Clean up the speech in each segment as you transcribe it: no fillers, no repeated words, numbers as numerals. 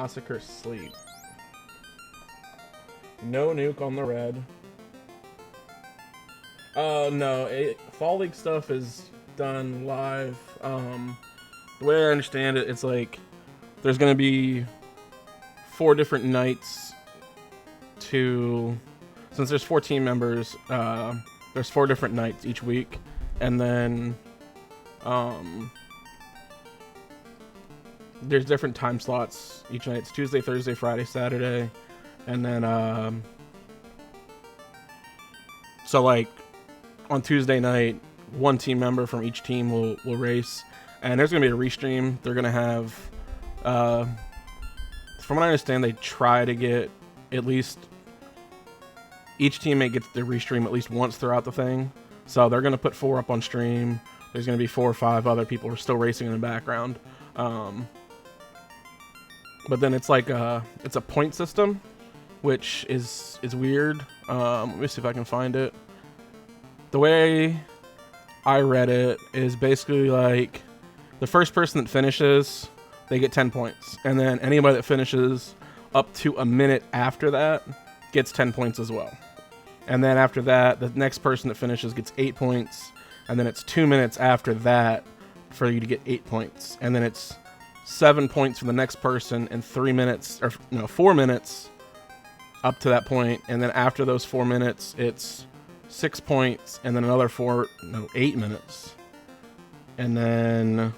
Massacre Sleep. No nuke on the red. No, Fall League stuff is done live. The way I understand it, it's like there's gonna be 4 different nights to, since there's 4 team members, there's 4 different nights each week, and then there's different time slots each night. It's Tuesday, Thursday, Friday, Saturday, and then so like on Tuesday night, 1 team member from each team will race, and there's gonna be a restream. They're gonna have, from what I understand, they try to get at least each teammate gets the restream at least once throughout the thing. So they're gonna put 4 up on stream. There's gonna be 4 or 5 other people who are still racing in the background. But then it's like it's a point system, which is weird. Let me see if I can find it. The way I read it is basically like the first person that finishes, they get 10 points, and then anybody that finishes up to a minute after that gets 10 points as well. And then after that, the next person that finishes gets 8 points, and then it's 2 minutes after that for you to get 8 points, and then it's 7 points for the next person, and 4 minutes up to that point, and then after those 4 minutes, it's 6 points, and then another 8 minutes, and then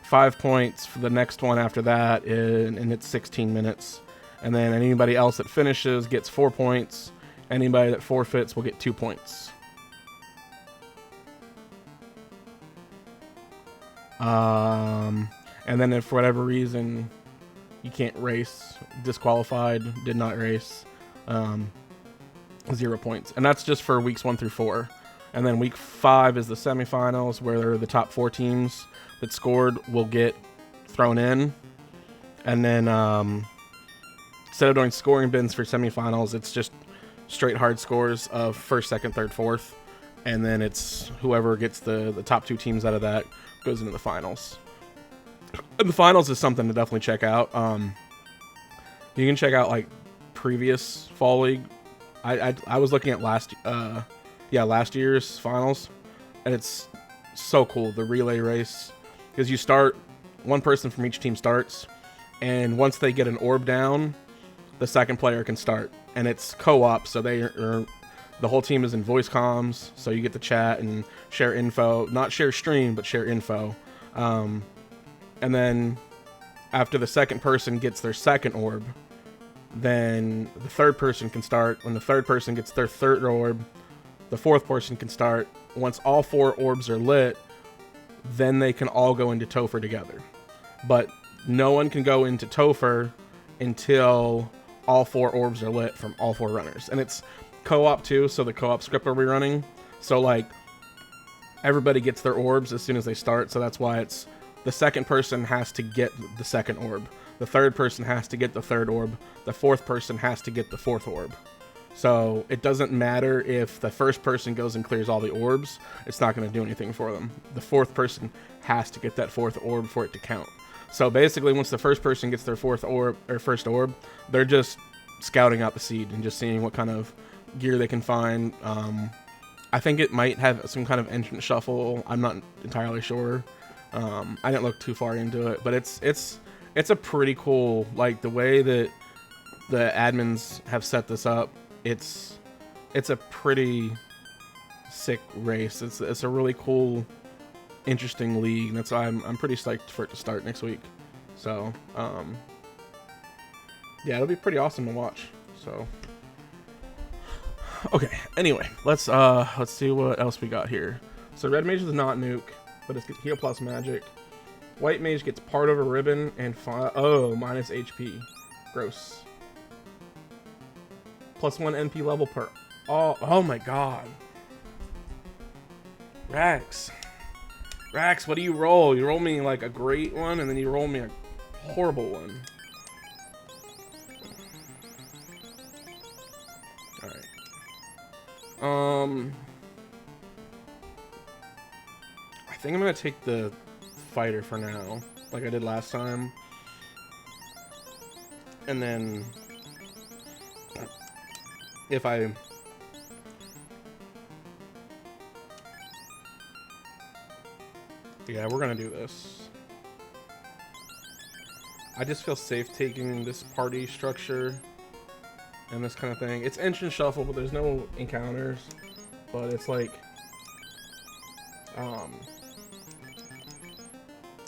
5 points for the next one after that, and it's 16 minutes, and then anybody else that finishes gets 4 points. Anybody that forfeits will get 2 points. And then if for whatever reason you can't race, disqualified, did not race, 0 points. And that's just for weeks 1 through 4. And then week 5 is the semifinals, where the top 4 teams that scored will get thrown in. And then instead of doing scoring bins for semifinals, it's just straight hard scores of 1st, 2nd, 3rd, 4th. And then it's whoever gets the top 2 teams out of that goes into the finals. And the finals is something to definitely check out. You can check out like previous Fall League. I was looking at last year's finals, and it's so cool, the relay race, because you start, 1 person from each team starts, and once they get an orb down, the second player can start, and it's co-op, so the whole team is in voice comms, so you get to chat and share info, not share stream, but share info. And then after the second person gets their second orb, then the third person can start. When the third person gets their third orb, the 4th person can start. Once all 4 orbs are lit, then they can all go into Topher together. But no one can go into Topher until all 4 orbs are lit from all 4 runners. And it's co-op too, so the co-op script will be running. So like everybody gets their orbs as soon as they start, so that's why it's the second person has to get the second orb. The third person has to get the third orb. The 4th person has to get the 4th orb. So it doesn't matter if the first person goes and clears all the orbs. It's not going to do anything for them. The 4th person has to get that 4th orb for it to count. So basically, once the first person gets their 4th orb or first orb, they're just scouting out the seed and just seeing what kind of gear they can find. I think it might have some kind of entrance shuffle. I'm not entirely sure. I didn't look too far into it, but it's a pretty cool, like the way that the admins have set this up. It's a pretty sick race. It's a really cool, interesting league. That's why I'm pretty psyched for it to start next week. So yeah, it'll be pretty awesome to watch. So okay, anyway, let's see what else we got here. So red mage is not nuke, but it's heal plus magic. White mage gets part of a ribbon and minus HP. Gross. Plus 1 NP level per. Oh my god. Rax, what do you roll? You roll me like a great one, and then you roll me a horrible one. Alright. I think I'm gonna take the fighter for now, like I did last time. And then if I yeah, we're gonna do this. I just feel safe taking this party structure and this kind of thing. It's instant shuffle, but there's no encounters. But it's like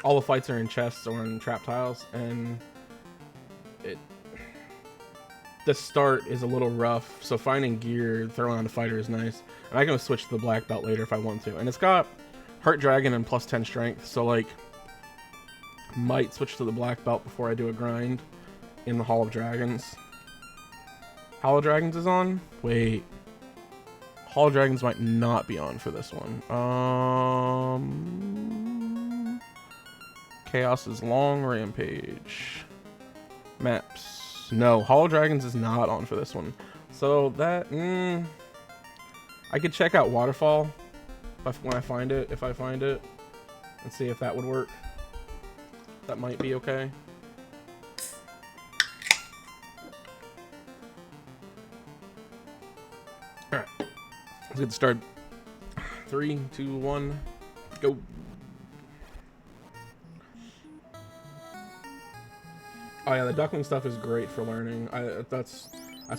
all the fights are in chests or in trap tiles, and the start is a little rough, so finding gear, throwing on the fighter is nice. And I can switch to the black belt later if I want to. And it's got Heart Dragon and plus 10 strength, so like might switch to the black belt before I do a grind in the Hall of Dragons. Hall of Dragons is on? Wait. Hall of Dragons might not be on for this one. Chaos's Long Rampage. Maps. No, Hall of Dragons is not on for this one. So that, I could check out Waterfall when I find it, if I find it, and see if that would work. That might be okay. Alright, let's get started. 3, 2, 1, go. Oh yeah, the duckling stuff is great for learning. That's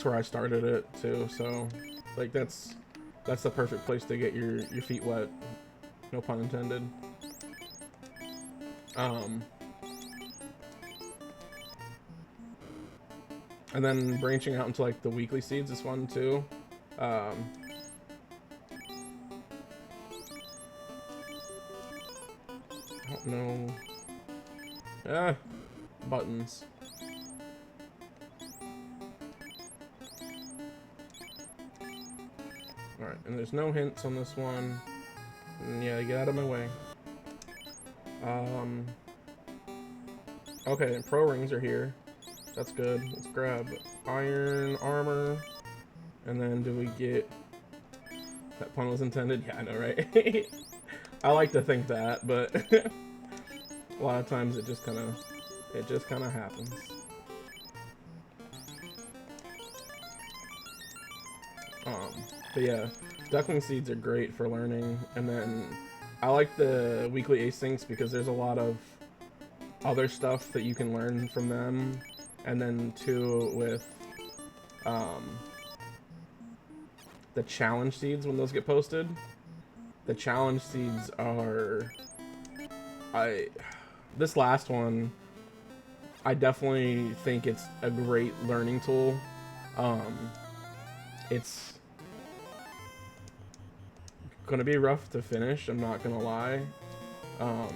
where I started it too. So, like that's the perfect place to get your feet wet. No pun intended. And then branching out into like the weekly seeds is fun too. I don't know. Buttons. Alright, and there's no hints on this one. Yeah, get out of my way. Okay, pro rings are here. That's good. Let's grab iron armor. And then do we get... That pun was intended? Yeah, I know, right? I like to think that, but a lot of times it just kind of happens. But yeah, duckling seeds are great for learning, and then I like the weekly asyncs because there's a lot of other stuff that you can learn from them, and then too with the challenge seeds when those get posted. The challenge seeds are this last one, I definitely think it's a great learning tool. It's gonna be rough to finish, I'm not gonna lie. I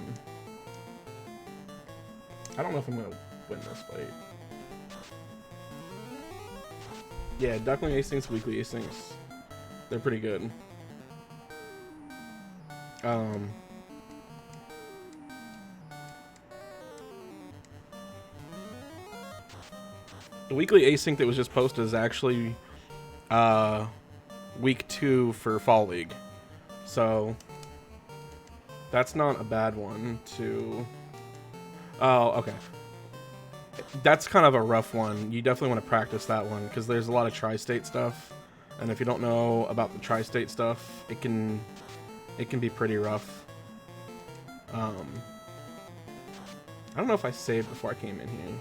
don't know if I'm gonna win this fight. Yeah, duckling asyncs, weekly asyncs, they're pretty good. The weekly async that was just posted is actually week 2 for Fall League. So that's not a bad one to... Oh, okay. That's kind of a rough one. You definitely want to practice that one because there's a lot of tri-state stuff. And if you don't know about the tri-state stuff, it can be pretty rough. I don't know if I saved before I came in here.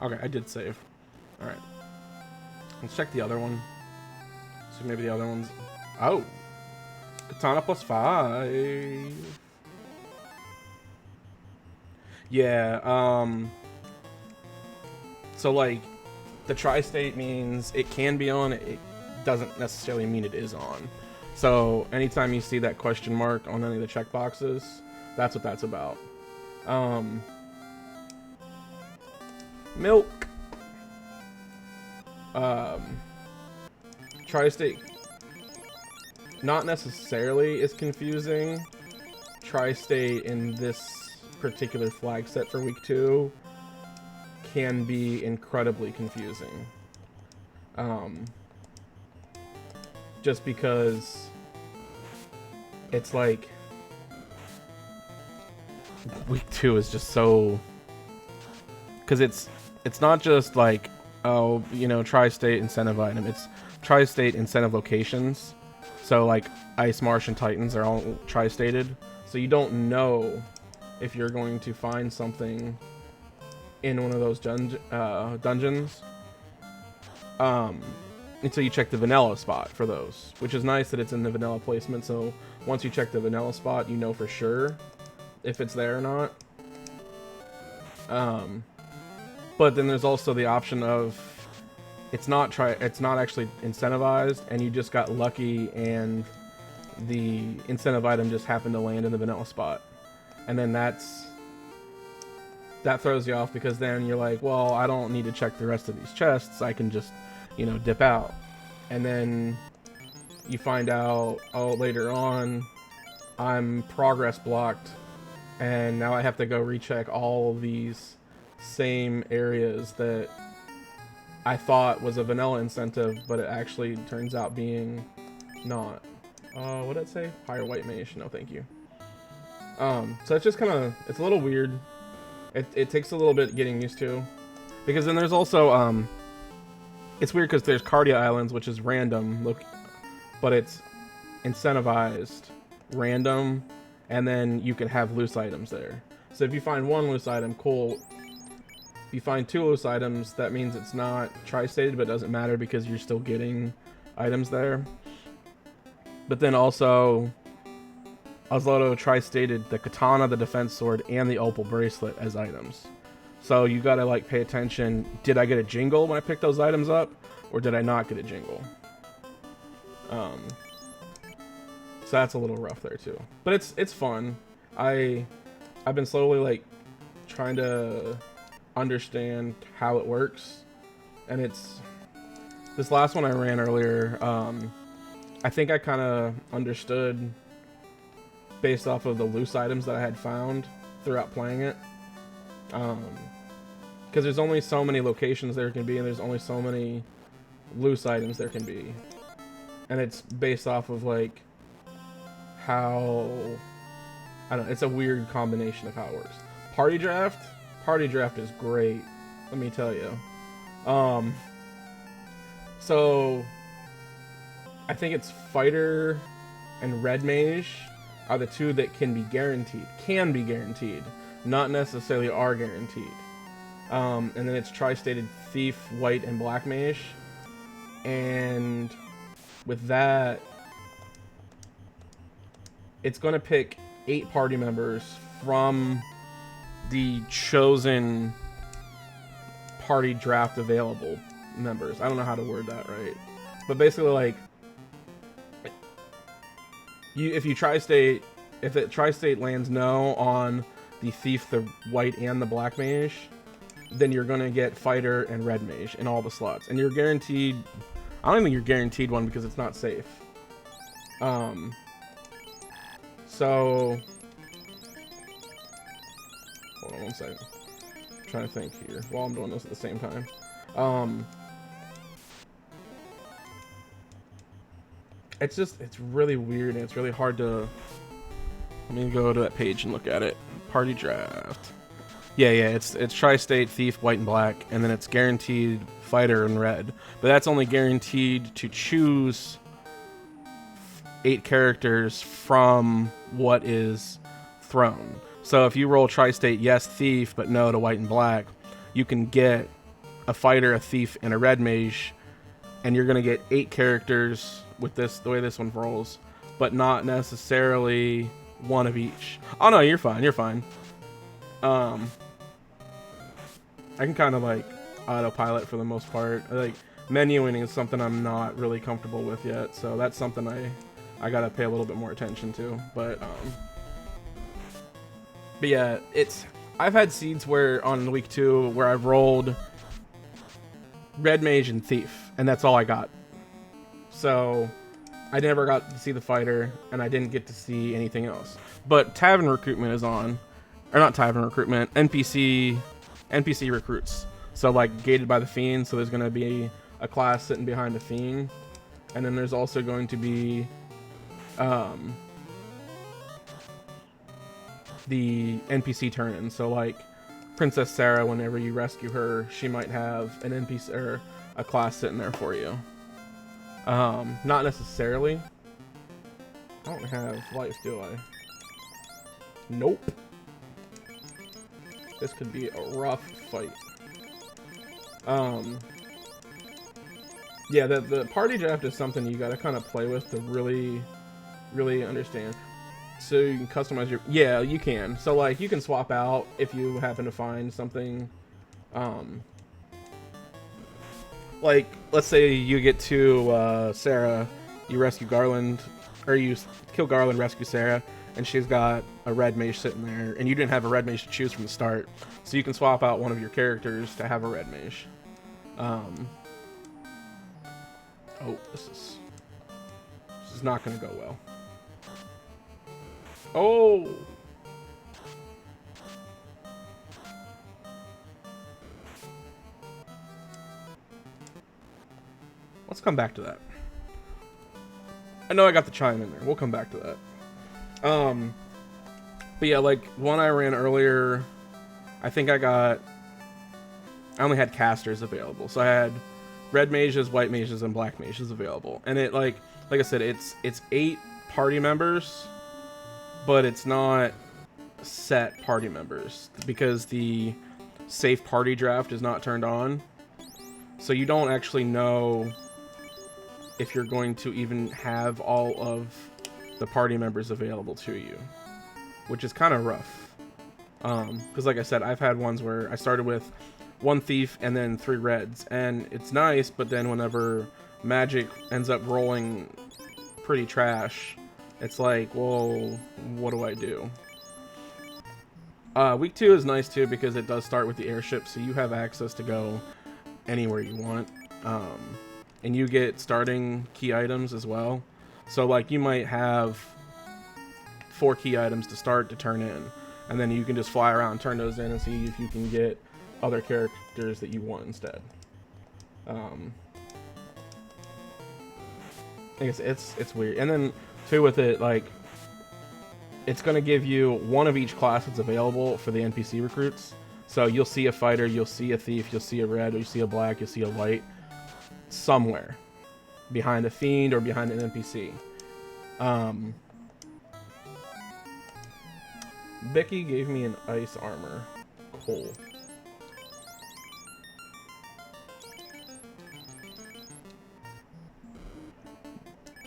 Okay, I did save. Alright. Let's check the other one. So maybe the other one's... Oh! Katana plus 5. Yeah, so like, the tri-state means it can be on, it doesn't necessarily mean it is on. So anytime you see that question mark on any of the checkboxes, that's what that's about. Milk. Tri-state not necessarily is confusing, Tri-State in this particular flag set for week 2 can be incredibly confusing. Just because it's like week 2 is just so, because it's not just like, oh, you know, Tri-State incentive item. It's Tri-State incentive locations. So like Ice Marsh and Titans are all Tri-Stated. So you don't know if you're going to find something in one of those dungeons until you check the vanilla spot for those, which is nice that it's in the vanilla placement. So once you check the vanilla spot, you know for sure if it's there or not. But then there's also the option of it's not actually incentivized, and you just got lucky and the incentive item just happened to land in the vanilla spot. And then that throws you off, because then you're like, well, I don't need to check the rest of these chests. I can just, you know, dip out. And then you find out, oh, later on, I'm progress blocked, and now I have to go recheck all these same areas that I thought was a vanilla incentive, but it actually turns out being not. What did it say? Higher white mage. No, thank you. So it's just kind of, it's a little weird. It takes a little bit getting used to, because then there's also it's weird because there's Cardia Islands, which is random, but it's incentivized random, and then you can have loose items there. So if you find one loose item, cool. If you find 2 loose items, that means it's not Tri-Stated, but it doesn't matter because you're still getting items there. But then also, Osloto Tri-Stated the Katana, the Defense Sword, and the Opal Bracelet as items. So you gotta like pay attention. Did I get a jingle when I picked those items up, or did I not get a jingle? So that's a little rough there too. But it's fun. I've been slowly like trying to understand how it works, and it's this last one I ran earlier. I think I kind of understood based off of the loose items that I had found throughout playing it. Because there's only so many locations there can be, and there's only so many loose items there can be. And it's based off of like how, I don't know, it's a weird combination of how it works. Party draft is great, let me tell you. So I think it's Fighter and Red Mage are the 2 that can be guaranteed, not necessarily are guaranteed. And then it's Tri-Stated Thief, White, and Black Mage. And with that, it's going to pick 8 party members from the chosen party draft available members. I don't know how to word that right, but basically, like, if Tri-State lands no on the Thief, the White, and the Black Mage, then you're gonna get Fighter and Red Mage in all the slots, and you're guaranteed. I don't even think you're guaranteed one because it's not safe. So hold on one second. I'm trying to think here while I'm doing this at the same time. It's really weird, and it's really hard to. Let me go to that page and look at it. Party draft. Yeah, it's Tri-State, Thief, White, and Black, and then it's guaranteed Fighter and Red. But that's only guaranteed to choose 8 characters from what is thrown. So if you roll Tri-State, yes, Thief, but no to White and Black, you can get a Fighter, a Thief, and a Red Mage, and you're going to get 8 characters with this, the way this one rolls, but not necessarily one of each. Oh no, you're fine. I can kind of like autopilot for the most part. Like menuing is something I'm not really comfortable with yet, so that's something I gotta pay a little bit more attention to. But yeah, I've had seeds where on week 2 where I've rolled Red Mage and Thief, and that's all I got. So I never got to see the fighter, and I didn't get to see anything else. But Tavern Recruitment is on, or not Tavern Recruitment, NPC recruits. So like gated by the Fiend, so there's going to be a class sitting behind the Fiend, and then there's also going to be the NPC turn-in. So like Princess Sarah, whenever you rescue her, she might have an NPC or a class sitting there for you. Not necessarily. I don't have life, do I? Nope. This could be a rough fight. Yeah, the party draft is something you gotta kind of play with to really understand. So you can customize your... Yeah, you can. So, like, you can swap out if you happen to find something... like, let's say you get to Sarah, you rescue Garland, or you kill Garland, rescue Sarah, and she's got a red mage sitting there, and you didn't have a red mage to choose from the start. So you can swap out one of your characters to have a red mage. Oh, this is not going to go well. Oh! Let's come back to that. I know I got the chime in there. We'll come back to that. But yeah, like, one I ran earlier, I think I only had casters available. So I had red mages, white mages, and black mages available. And it, like I said, it's 8 party members, but it's not set party members because the safe party draft is not turned on. So you don't actually know if you're going to even have all of the party members available to you, which is kind of rough. Because like I said, I've had ones where I started with 1 thief and then 3 reds, and it's nice, but then whenever magic ends up rolling pretty trash, it's like, well, what do I do? Week 2 is nice too because it does start with the airship, so you have access to go anywhere you want. And you get starting key items as well. So like you might have 4 key items to start to turn in, and then you can just fly around, turn those in, and see if you can get other characters that you want instead. I guess it's weird. And then too with it, like, it's gonna give you one of each class that's available for the NPC recruits. So you'll see a fighter, you'll see a thief, you'll see a red, or you see a black, you'll see a white somewhere behind a fiend or behind an NPC. Becky gave me an ice armor. Cool.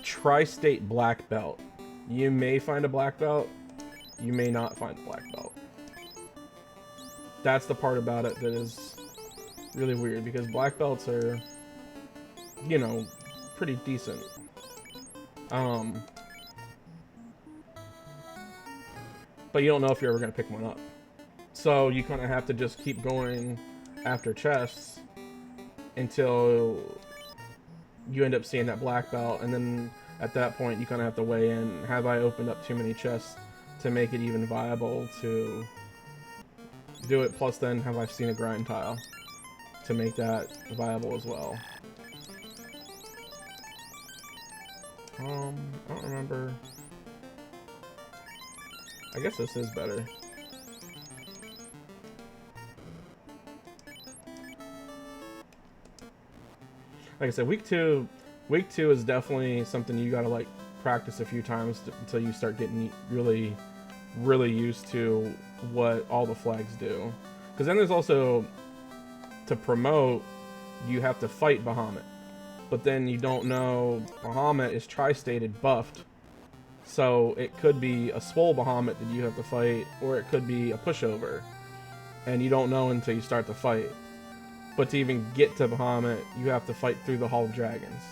Tri-state black belt. You may find a black belt, you may not find a black belt. That's the part about it that is really weird, because black belts are, you know, pretty decent. But you don't know if you're ever going to pick one up. So you kind of have to just keep going after chests until you end up seeing that black belt, and then at that point you kind of have to weigh in, have I opened up too many chests to make it even viable to do it, plus then have I seen a grind tile to make that viable as well. I don't remember. I guess this is better. Like I said, week two is definitely something you gotta like practice a few times until you start getting really used to what all the flags do. Because then there's also, to promote, you have to fight Bahamut. But then you don't know, Bahamut is tri-stated buffed. So it could be a swole Bahamut that you have to fight, or it could be a pushover. And you don't know until you start the fight. But to even get to Bahamut, you have to fight through the Hall of Dragons.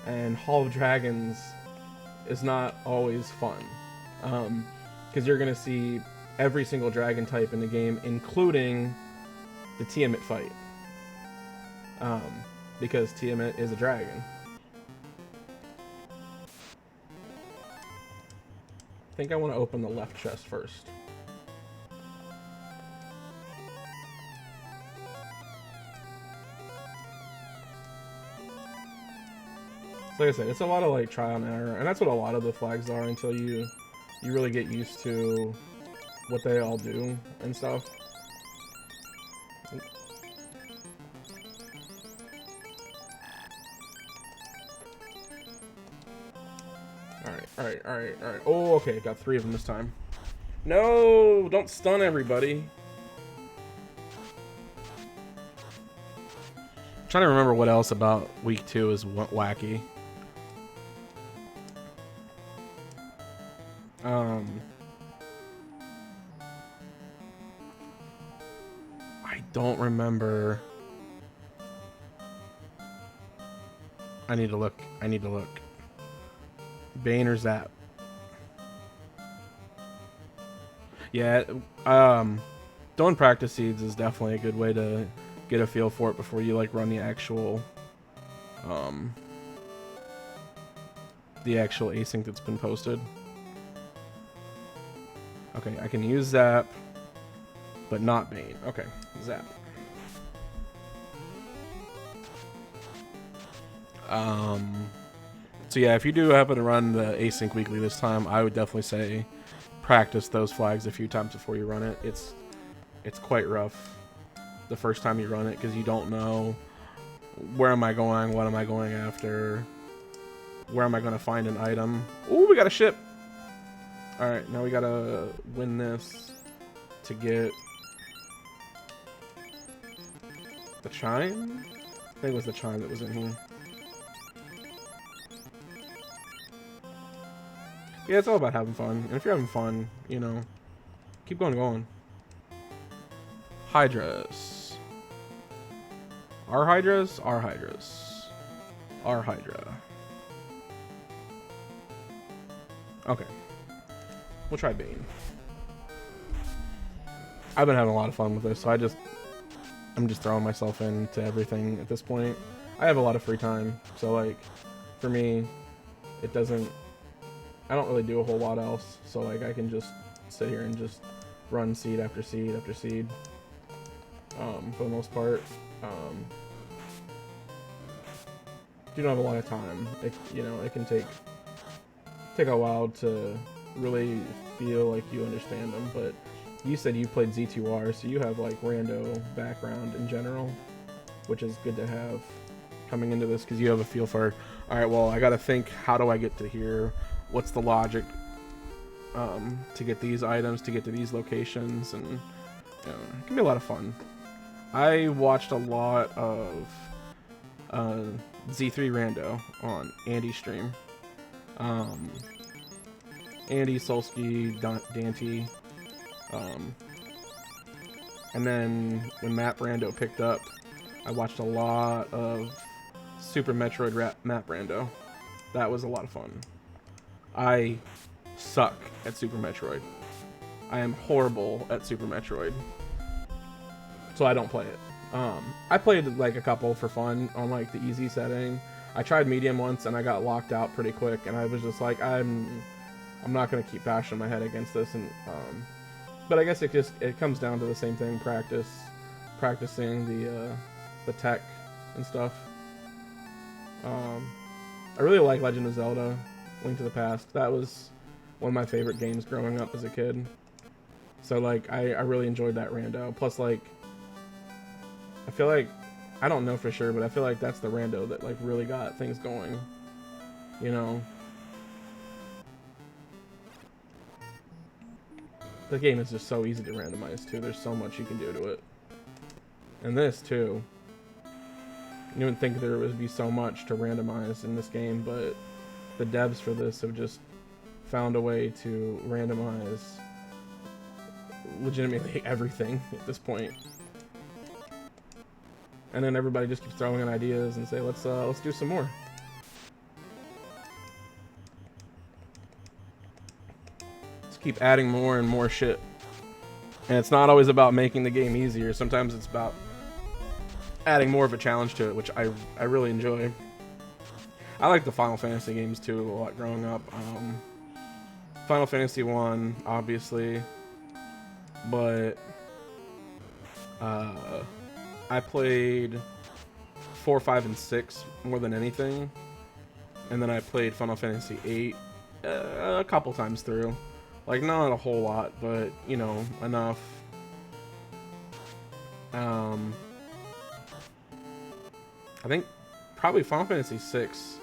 And Hall of Dragons is not always fun. Because you're going to see every single dragon type in the game, including the Tiamat fight. Because Tiamat is a dragon. think I want to open the left chest first. So like I said, it's a lot of like trial and error, and that's what a lot of the flags are until you really get used to what they all do and stuff. Alright. Oh, okay, got 3 of them this time. No, don't stun everybody. I'm trying to remember what else about week 2 is wacky. I don't remember. I need to look. Bane or Zap? Yeah, doing practice seeds is definitely a good way to get a feel for it before you like run the actual async that's been posted. Okay, I can use Zap, but not Bane. Okay, Zap. So yeah, if you do happen to run the async weekly this time, I would definitely say practice those flags a few times before you run it. It's quite rough the first time you run it because you don't know where am I going, what am I going after, where am I going to find an item. Ooh, we got a ship. All right, now we gotta win this to get the chime. I think it was the chime that was in here. Yeah, it's all about having fun. And if you're having fun, you know, keep going. Hydras. Our Hydras? Our Hydras. Our Hydra. Okay. We'll try Bane. I've been having a lot of fun with this, so I'm just throwing myself into everything at this point. I have a lot of free time, so like, for me, I don't really do a whole lot else, so like I can just sit here and just run seed after seed after seed. For the most part, you don't have a lot of time. It can take a while to really feel like you understand them. But you said you played Z2R, so you have like rando background in general, which is good to have coming into this because you have a feel for. All right, well, I got to think. How do I get to here? What's the logic to get these items, to get to these locations, and it can be a lot of fun. I watched a lot of Z3 Rando on Andy's stream. Andy, Solsky, Dante, and then when Map Rando picked up, I watched a lot of Super Metroid Map Rando. That was a lot of fun. I suck at Super Metroid. I am horrible at Super Metroid. So I don't play it. I played like a couple for fun on like the easy setting. I tried medium once and I got locked out pretty quick, and I was just like, I'm not gonna keep bashing my head against this. And but I guess it comes down to the same thing: practicing the tech and stuff. I really like Legend of Zelda: Link to the Past. That was one of my favorite games growing up as a kid. So like I really enjoyed that rando. Plus like I feel like, I don't know for sure, but I feel like that's the rando that like really got things going. You know? The game is just so easy to randomize too. There's so much you can do to it. And this too. You wouldn't think there would be so much to randomize in this game, but the devs for this have just found a way to randomize legitimately everything at this point. And then everybody just keeps throwing in ideas and say, let's do some more. Let's keep adding more and more shit. And it's not always about making the game easier. Sometimes it's about adding more of a challenge to it, which I really enjoy. I like the Final Fantasy games too a lot growing up. Final Fantasy 1, obviously, but I played 4, 5, and 6 more than anything, and then I played Final Fantasy 8 a couple times through. Like, not a whole lot, but, you know, enough. I think probably Final Fantasy 6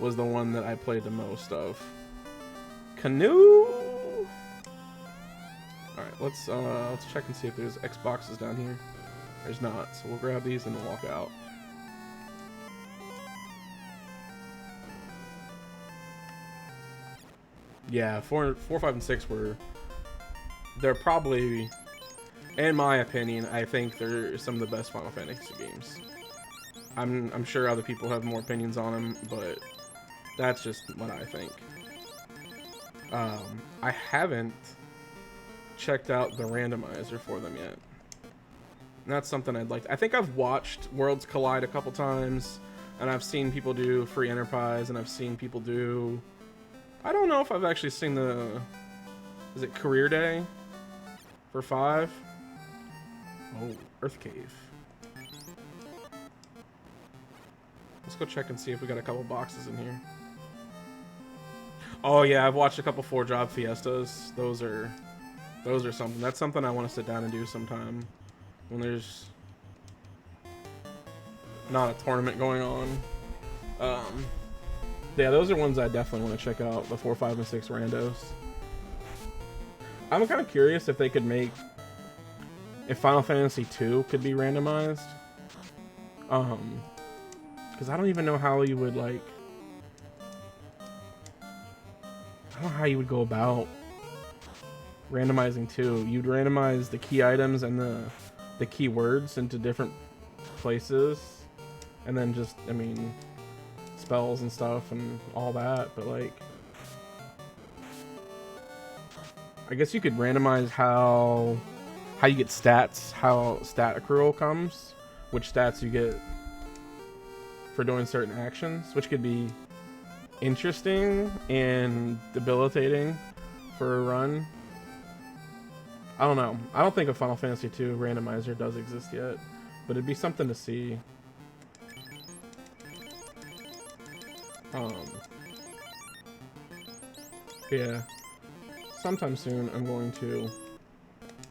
was the one that I played the most of. Canoe! Alright, let's check and see if there's Xboxes down here. There's not, so we'll grab these and then walk out. Yeah, 4, 5, and 6 they're probably, in my opinion, I think they're some of the best Final Fantasy games. I'm sure other people have more opinions on them, but that's just what I think. I haven't checked out the randomizer for them yet. And that's something I'd like to. I think I've watched Worlds Collide a couple times, and I've seen people do Free Enterprise, and I've seen people do... I don't know if I've actually seen the... Is it Career Day? For 5? Oh, Earth Cave. Let's go check and see if we got a couple boxes in here. Oh yeah, I've watched a couple 4-job fiestas. Those are something. That's something I want to sit down and do sometime when there's not a tournament going on. Yeah, those are ones I definitely want to check out. The 4, 5, and 6 randos. I'm kind of curious if they could make, if Final Fantasy 2 could be randomized. Because I don't even know how you would, like, I don't know how you would go about randomizing 2. You'd randomize the key items and the key words into different places, and then just, I mean, spells and stuff and all that, but like, I guess you could randomize how you get stats, how stat accrual comes, which stats you get for doing certain actions, which could be interesting and debilitating for a run. I don't know. I don't think a Final Fantasy 2 randomizer does exist yet, but it'd be something to see. Yeah. Sometime soon, I'm going to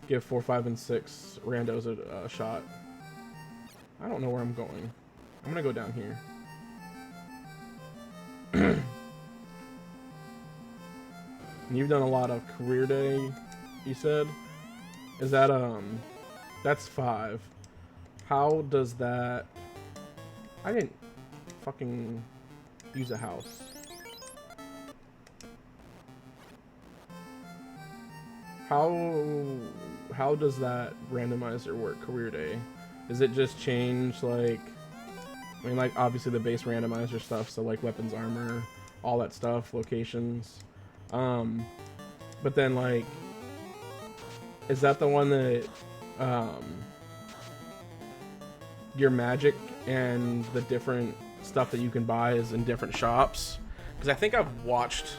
give 4, 5, and 6 randos a shot. I don't know where I'm going. I'm gonna go down here. You've done a lot of Career Day, you said? Is that, that's 5. How does that... I didn't fucking use a house. How does that randomizer work, Career Day? Does it just change, like... I mean, like, obviously the base randomizer stuff, so, like, weapons, armor, all that stuff, locations. But then, like... Is that the one that... your magic and the different stuff that you can buy is in different shops? Because I think I've watched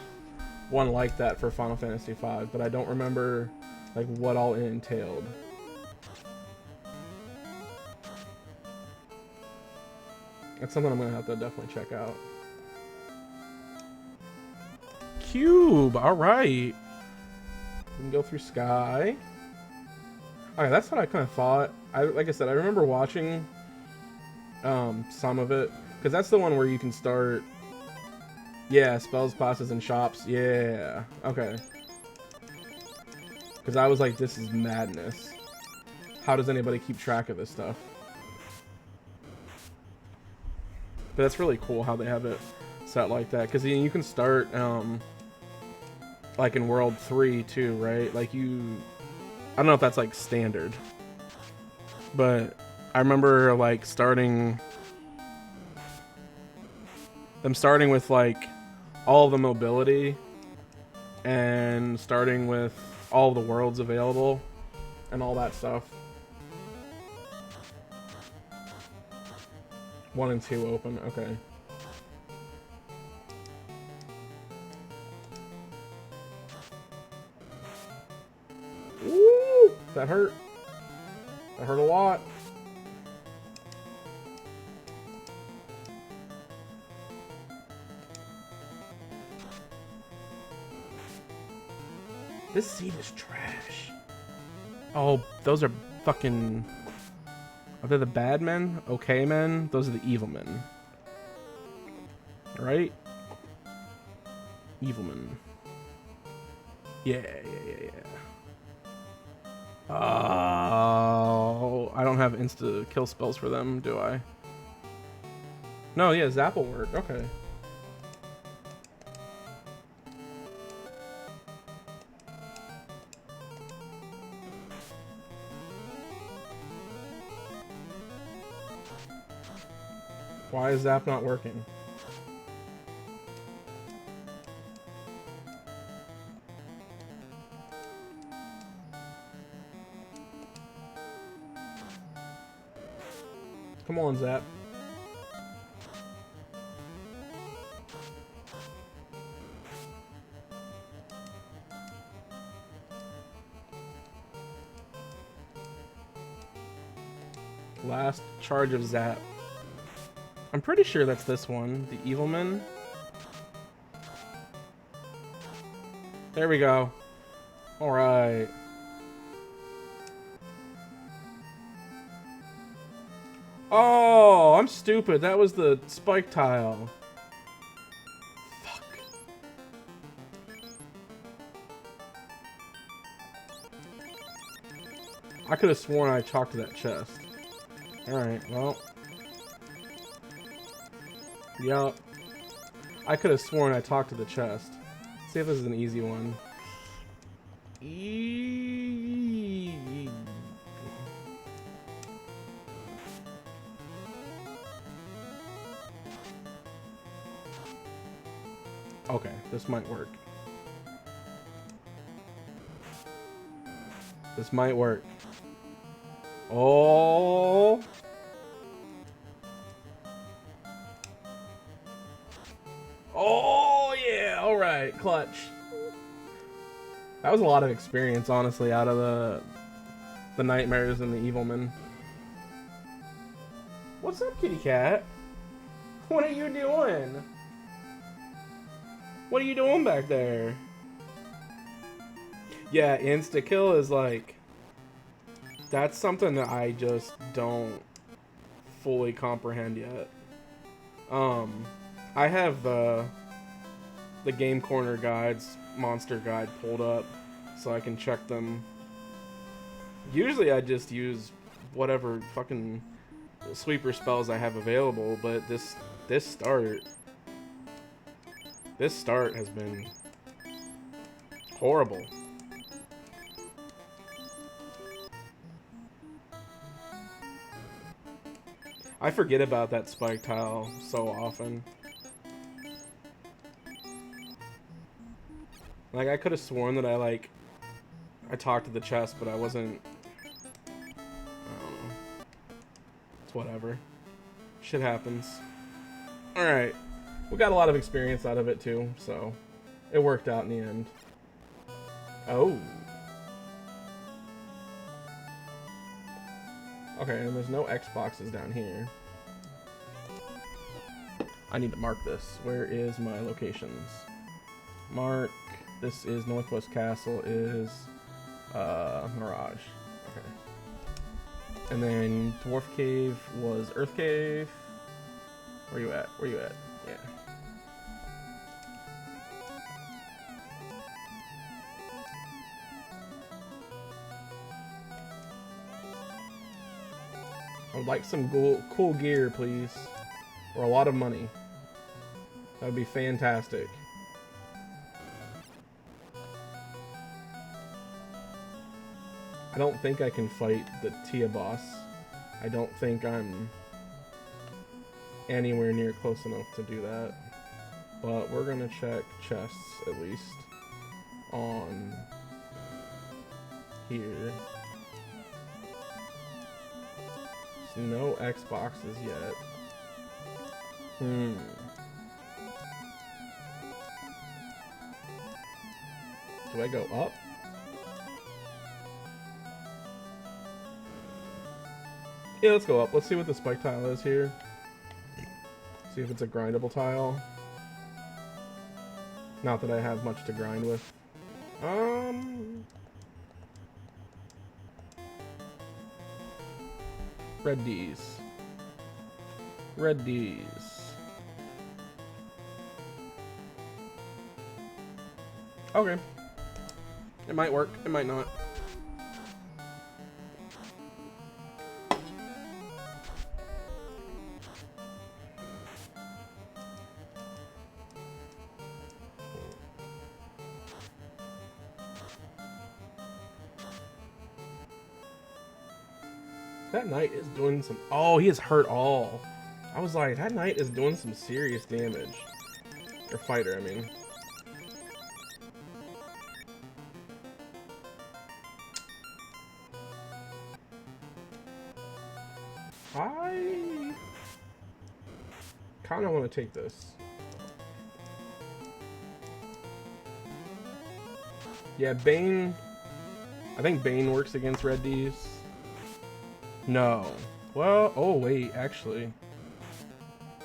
one like that for Final Fantasy V, but I don't remember like what all it entailed. That's something I'm gonna have to definitely check out. Cube, all right. We can go through Sky. Okay, that's what I kind of thought. Like I said, I remember watching some of it, because that's the one where you can start. Yeah, spells, classes, and shops. Yeah, okay. Because I was like, this is madness. How does anybody keep track of this stuff? But that's really cool how they have it set like that. Because you can start, like in World 3 too, right? Like you... I don't know if that's like standard. But I remember like starting... them starting with like all the mobility and starting with all the worlds available and all that stuff. 1 and 2 open, okay. That hurt. That hurt a lot. This seed is trash. Oh, those are fucking... Are they the bad men? Okay men? Those are the evil men. Right? Evil men. Yeah. Oh, I don't have insta kill spells for them, do I? No, yeah, zap will work. Okay. Why is zap not working? Come on, Zap. Last charge of Zap. I'm pretty sure that's this one, the Evil Men. There we go. Alright. Oh, I'm stupid. That was the spike tile. Fuck. I could have sworn I talked to that chest. Alright, well. Yup. I could have sworn I talked to the chest. Let's see if this is an easy one. Okay, this might work. This might work. Oh. Oh, yeah. All right, clutch. That was a lot of experience, honestly, out of the nightmares and the evilmen. What's up, kitty cat? What are you doing? What are you doing back there? Yeah, insta-kill is like... That's something that I just don't fully comprehend yet. I have the Game Corner guides, monster guide pulled up so I can check them. Usually I just use whatever fucking sweeper spells I have available, but this start has been horrible. I forget about that spike tile so often. Like, I could have sworn that I talked to the chest, but I wasn't... I don't know. It's whatever. Shit happens. Alright. We got a lot of experience out of it, too, so... It worked out in the end. Oh. Okay, and there's no Xboxes down here. I need to mark this. Where is my locations? Mark. This is Northwest Castle is Mirage. Okay. And then Dwarf Cave was Earth Cave. Where you at? Where you at? Yeah. I would like some cool gear, please. Or a lot of money. That would be fantastic. I don't think I can fight the Tia boss. I don't think I'm anywhere near close enough to do that. But we're gonna check chests, at least, on here. No Xboxes yet. Do I go up? Yeah, let's go up. Let's see what the spike tile is here. See if it's a grindable tile. Not that I have much to grind with. Red D's. Red D's. Okay. It might work. It might not. That knight is doing some... Oh, he has hurt all. I was like, that knight is doing some serious damage. Or fighter, I mean. I kind of want to take this. Yeah, Bane... I think Bane works against Red D's. No. Well, oh wait, actually.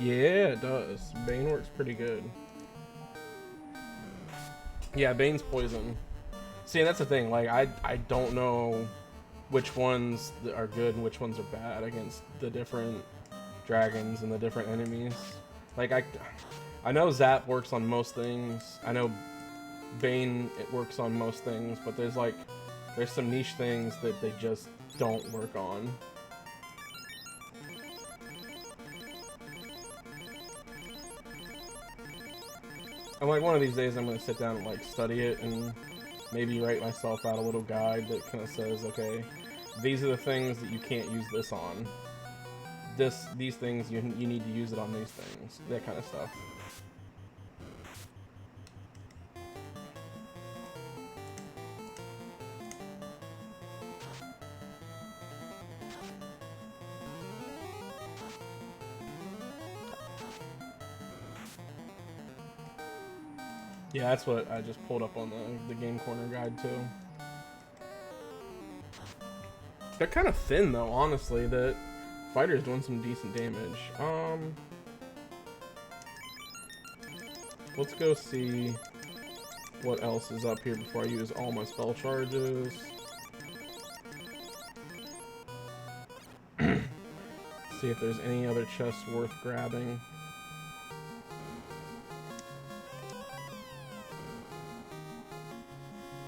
Yeah, it does. Bane works pretty good. Yeah, Bane's poison. See, that's the thing. Like, I don't know which ones are good and which ones are bad against the different dragons and the different enemies. Like, I know Zap works on most things. I know Bane, it works on most things, but there's some niche things that they just don't work on. I'm like, one of these days I'm going to sit down and like study it and maybe write myself out a little guide that kind of says, okay, these are the things that you can't use this on. These things, you need to use it on these things. That kind of stuff. Yeah, that's what I just pulled up on the Game Corner guide too. They're kind of thin though, honestly. The fighter's doing some decent damage. Let's go see what else is up here before I use all my spell charges. See if there's any other chests worth grabbing.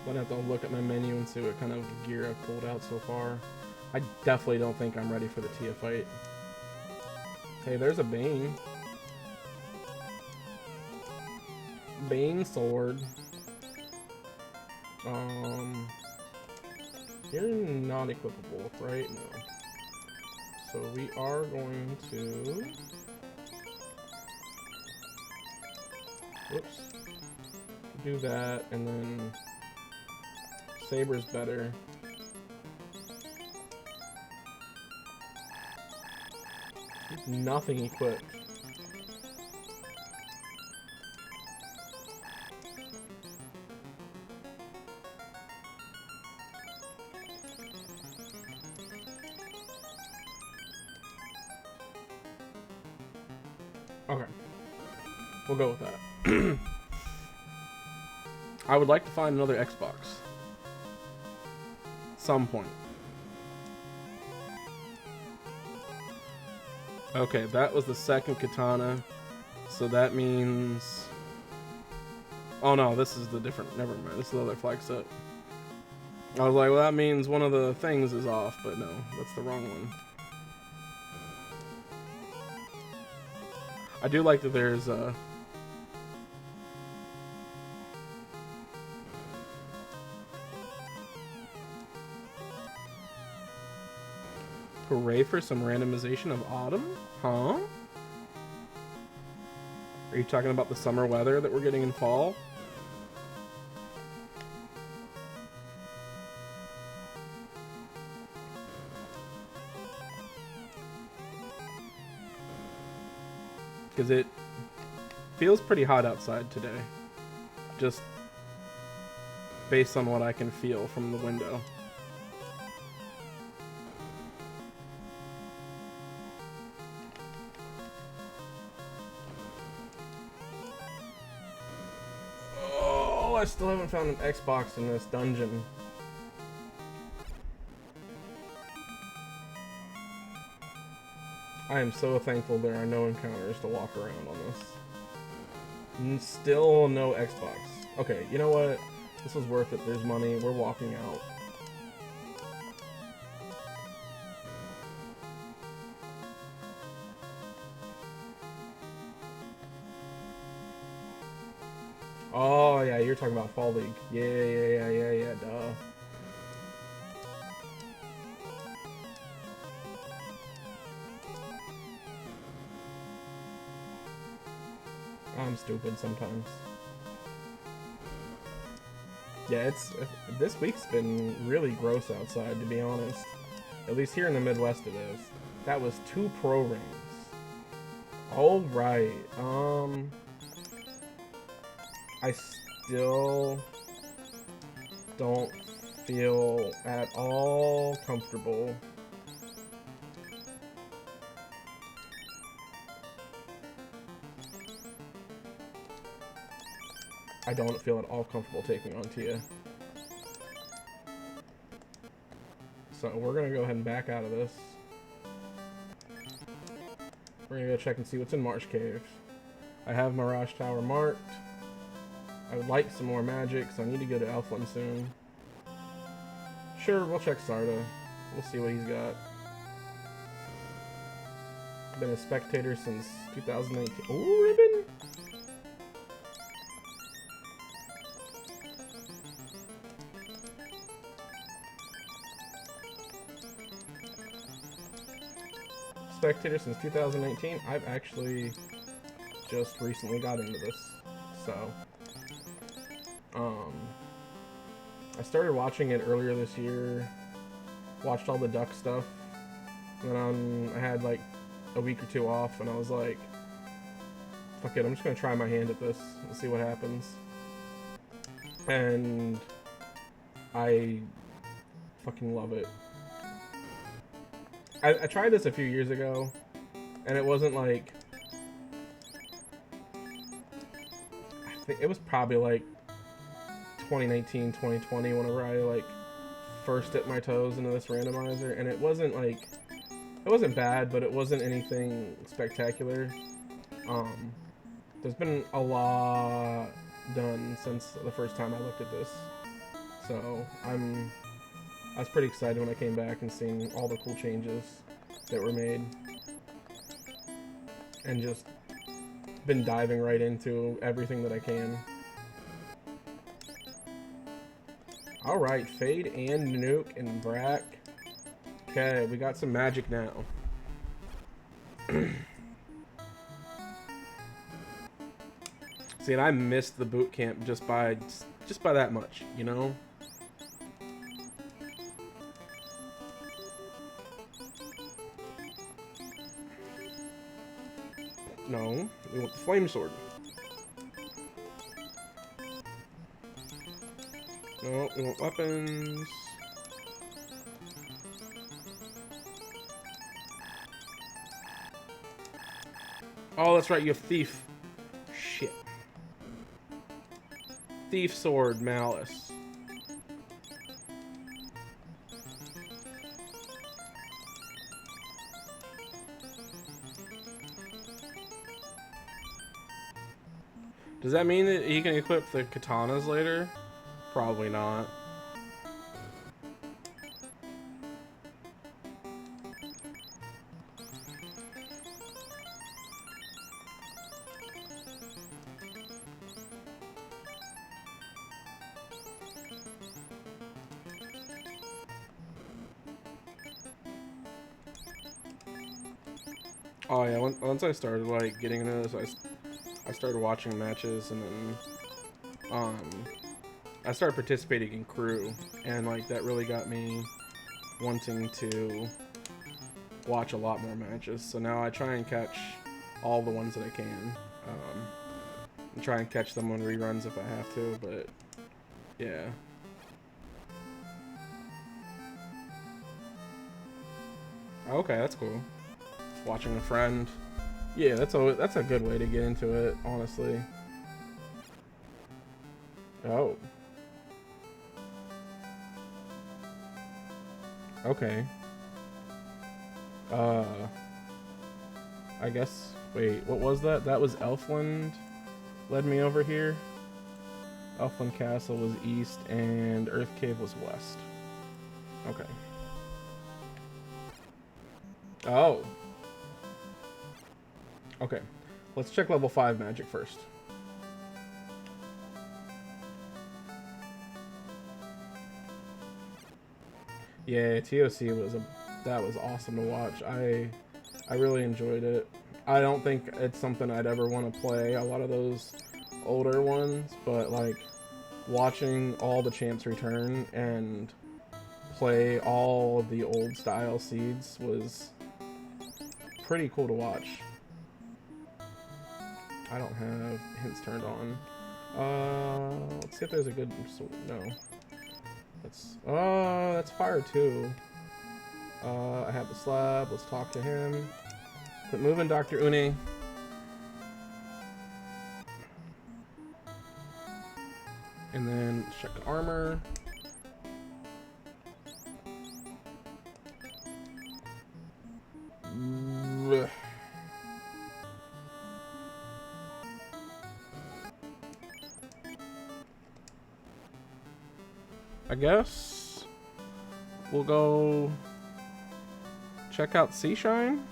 I'm gonna have to look at my menu and see what kind of gear I've pulled out so far. I definitely don't think I'm ready for the Tia fight. Hey, there's a Bane. Bane sword. You're not equipable, right? No. So we are going to... Whoops. Do that, and then... Saber's better. Nothing equipped. Okay. We'll go with that. I would like to find another Xbox. Some point. Okay, that was the second katana. So that means... Oh no, this is the different... Never mind, this is the other flag set. I was like, well, that means one of the things is off, but no, that's the wrong one. I do like that there's hooray for some randomization of autumn? Huh? Are you talking about the summer weather that we're getting in fall? Because it feels pretty hot outside today. Just based on what I can feel from the window. I still haven't found an Xbox in this dungeon. I am so thankful there are no encounters to walk around on this. Still no Xbox. Okay, you know what? This was worth it. There's money. We're walking out. Oh, yeah, you're talking about Fall League. Yeah, duh. I'm stupid sometimes. Yeah, this week's been really gross outside, to be honest. At least here in the Midwest it is. That was 2 pro rings. Alright, I still don't feel at all comfortable taking on Tia. So we're gonna go ahead and back out of this. We're gonna go check and see what's in Marsh Cave. I have Mirage Tower marked. I would like some more magic, so I need to go to Elfland soon. Sure, we'll check Sarda. We'll see what he's got. Been a spectator since 2019. Ooh, ribbon! Spectator since 2019. I've actually just recently got into this, so I started watching it earlier this year, watched all the duck stuff, and then I had like a week or 2 off, and I was like, fuck it, I'm just gonna try my hand at this and see what happens. And I fucking love it. I tried this a few years ago, and it wasn't like, I think it was probably like 2019, 2020 whenever I like first dipped my toes into this randomizer, and it wasn't like, it wasn't bad, but it wasn't anything spectacular. There's been a lot done since the first time I looked at this, so I was pretty excited when I came back and seeing all the cool changes that were made, and just been diving right into everything that I can. Alright, Fade and Nuke and Brack. Okay, we got some magic now. See, and I missed the boot camp just by that much, you know? No, we want the flame sword. No, we want weapons. Oh, that's right, you have thief. Shit. Thief sword, malice. Does that mean that he can equip the katanas later? Probably not. Oh yeah, once I started like getting into this, I started watching matches, and then I started participating in crew, and like that really got me wanting to watch a lot more matches. So now I try and catch all the ones that I can, and try and catch them on reruns if I have to. But yeah. Okay, that's cool. Watching a friend. Yeah, that's a good way to get into it, honestly. Oh. Okay. I guess. Wait, what was that? That was Elfland led me over here. Elfland Castle was east and Earth Cave was west. Okay. Oh. Okay. Let's check level 5 magic first. Yeah, TOC that was awesome to watch. I really enjoyed it. I don't think it's something I'd ever want to play, a lot of those older ones, but like watching all the champs return and play all of the old style seeds was pretty cool to watch. I don't have hints turned on. Let's see if there's a good... No. That's fire too. I have the slab. Let's talk to him. Quit moving, Dr. Uni. And then check armor. I guess we'll go check out Seashine.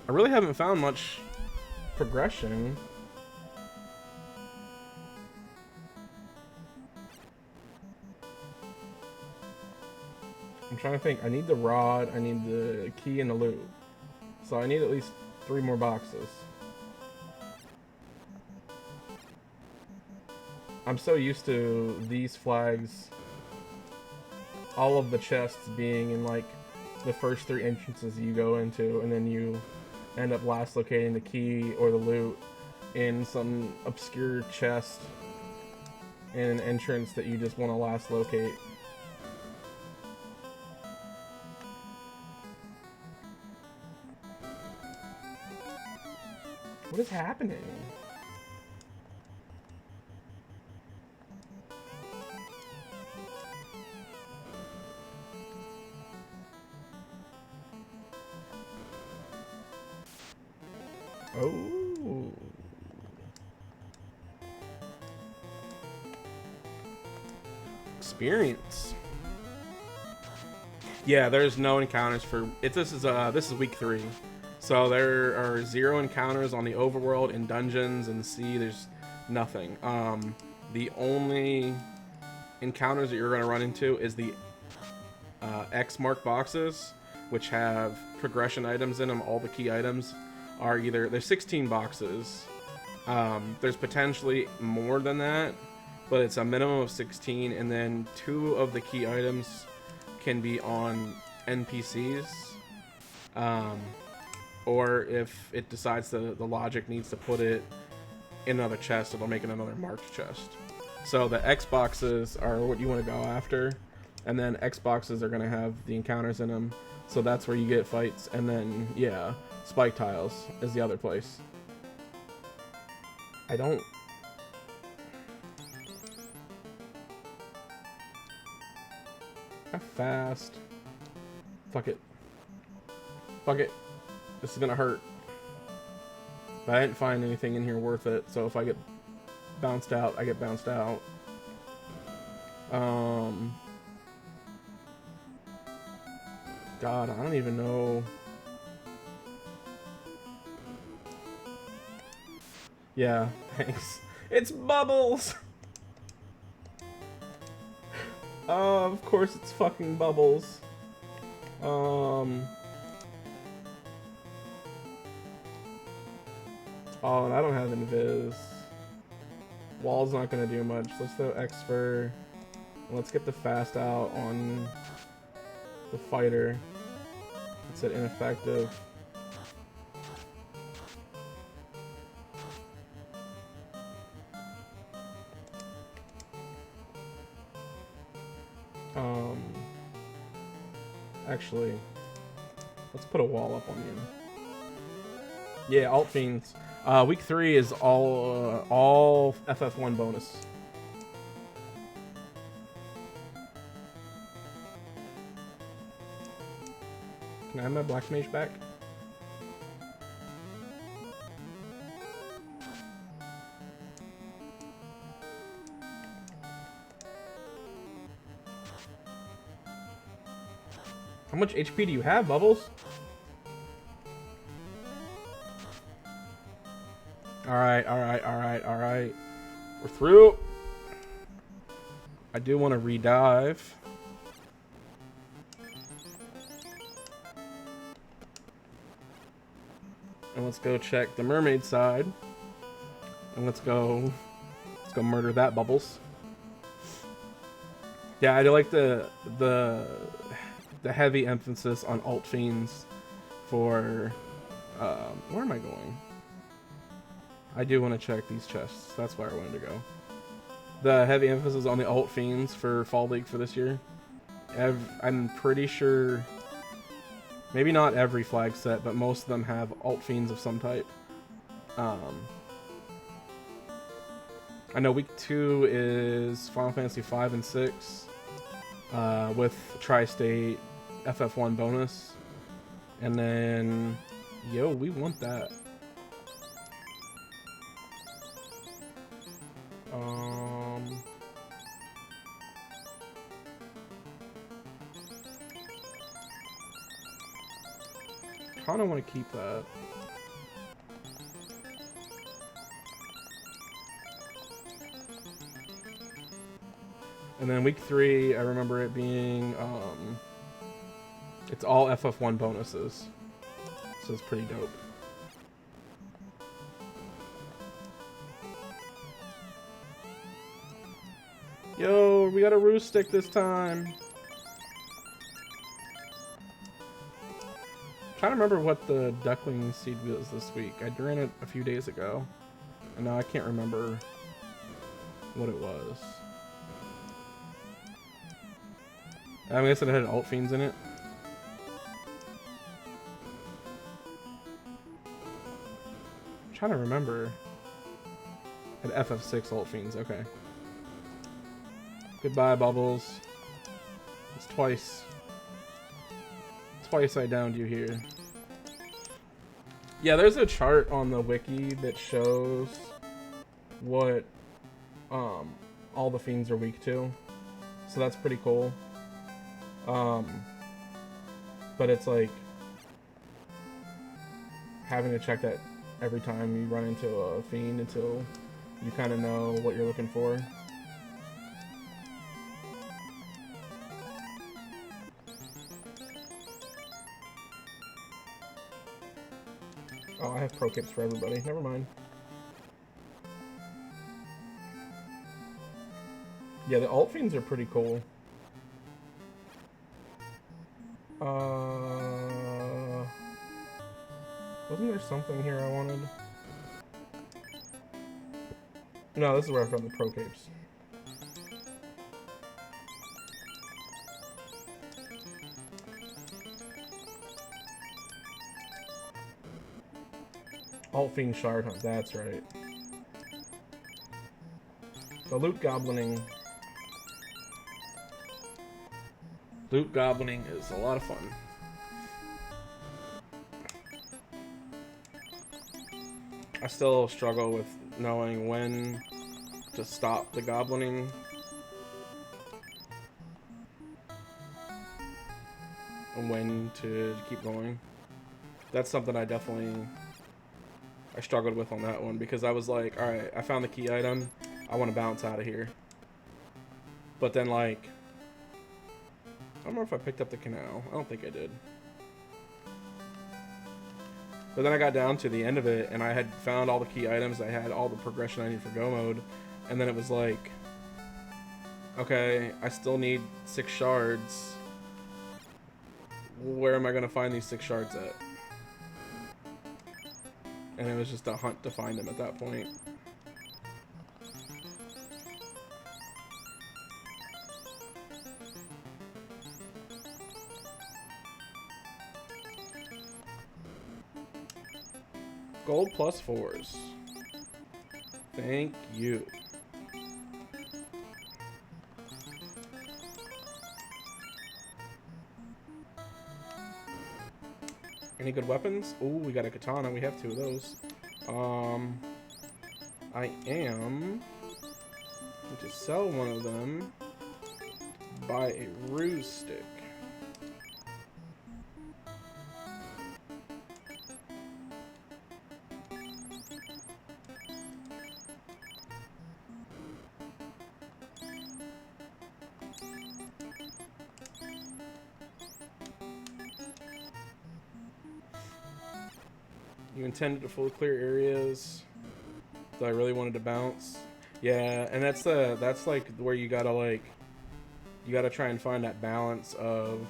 I really haven't found much progression. I'm trying to think. I need the rod, I need the key and the loot. So I need at least 3 more boxes. I'm so used to these flags, all of the chests being in like the first 3 entrances you go into, and then you end up last locating the key or the loot in some obscure chest in an entrance that you just want to last locate. What is happening? Oh. Experience. Yeah, there's no encounters for it. This is week 3. So there are 0 encounters on the overworld, in dungeons, and sea. There's nothing. The only encounters that you're going to run into is the X mark boxes, which have progression items in them. All the key items are there's 16 boxes. There's potentially more than that, but it's a minimum of 16, and then 2 of the key items can be on NPCs. Or if it decides the logic needs to put it in another chest, it'll make it another marked chest. So the X boxes are what you want to go after, and then X boxes are going to have the encounters in them. So that's where you get fights, and then, yeah, spike tiles is the other place. I don't... How fast? Fuck it. Fuck it. This is gonna hurt. But I didn't find anything in here worth it, so if I get bounced out, I get bounced out. God, I don't even know. Yeah, thanks. It's Bubbles! Of course it's fucking Bubbles. Oh, and I don't have Invis. Wall's not gonna do much. Let's throw Expert. Let's get the fast out on the fighter. It said ineffective. Actually, Let's put a wall up on you. Yeah, alt fiends. Week 3 is all FF1 bonus. Can I have my black mage back? How much HP do you have, Bubbles? Alright, alright, alright, alright. We're through. I do want to redive. And let's go check the mermaid side. And let's go murder that, Bubbles. Yeah, I do like the heavy emphasis on alt fiends for where am I going? I do want to check these chests. That's where I wanted to go. The heavy emphasis on the alt fiends for Fall League for this year. I'm pretty sure, maybe not every flag set, but most of them have alt fiends of some type. I know week 2 is Final Fantasy 5 and 6 with Tri-State FF1 bonus. And then, yo, we want that. Kind of want to keep that. And then week 3, I remember it being, it's all FF1 bonuses. So it's pretty dope. Yo, we got a roost stick this time. I'm trying to remember what the duckling seed was this week. I ran it a few days ago. And now I can't remember what it was. I guess it had alt fiends in it. I'm trying to remember. It had FF6 alt fiends, okay. Goodbye, Bubbles. It's twice. Twice I downed you here. Yeah, there's a chart on the wiki that shows what all the fiends are weak to. So that's pretty cool. But it's like having to check that every time you run into a fiend until you kind of know what you're looking for. Oh, I have pro kits for everybody. Never mind. Yeah, the alt fiends are pretty cool. Wasn't there something here I wanted? No, this is where I found the pro capes. Alt Fiend Shard Hunt, that's right. The loot goblining. Loot goblining is a lot of fun. I still struggle with knowing when to stop the goblining. And when to keep going. That's something I struggled with on that one because I was like, alright, I found the key item. I want to bounce out of here. But then, like, I don't know if I picked up the canal. I don't think I did. But then I got down to the end of it, and I had found all the key items. I had all the progression I need for go mode. And then it was like, okay, I still need 6 shards. Where am I going to find these 6 shards at? And it was just a hunt to find them at that point. Gold plus 4s. Thank you. Any good weapons? Ooh, we got a katana. We have 2 of those. I am going to sell one of them. Buy a ruse stick. You intended to fully clear areas. So I really wanted to bounce. Yeah, and that's like where you gotta try and find that balance of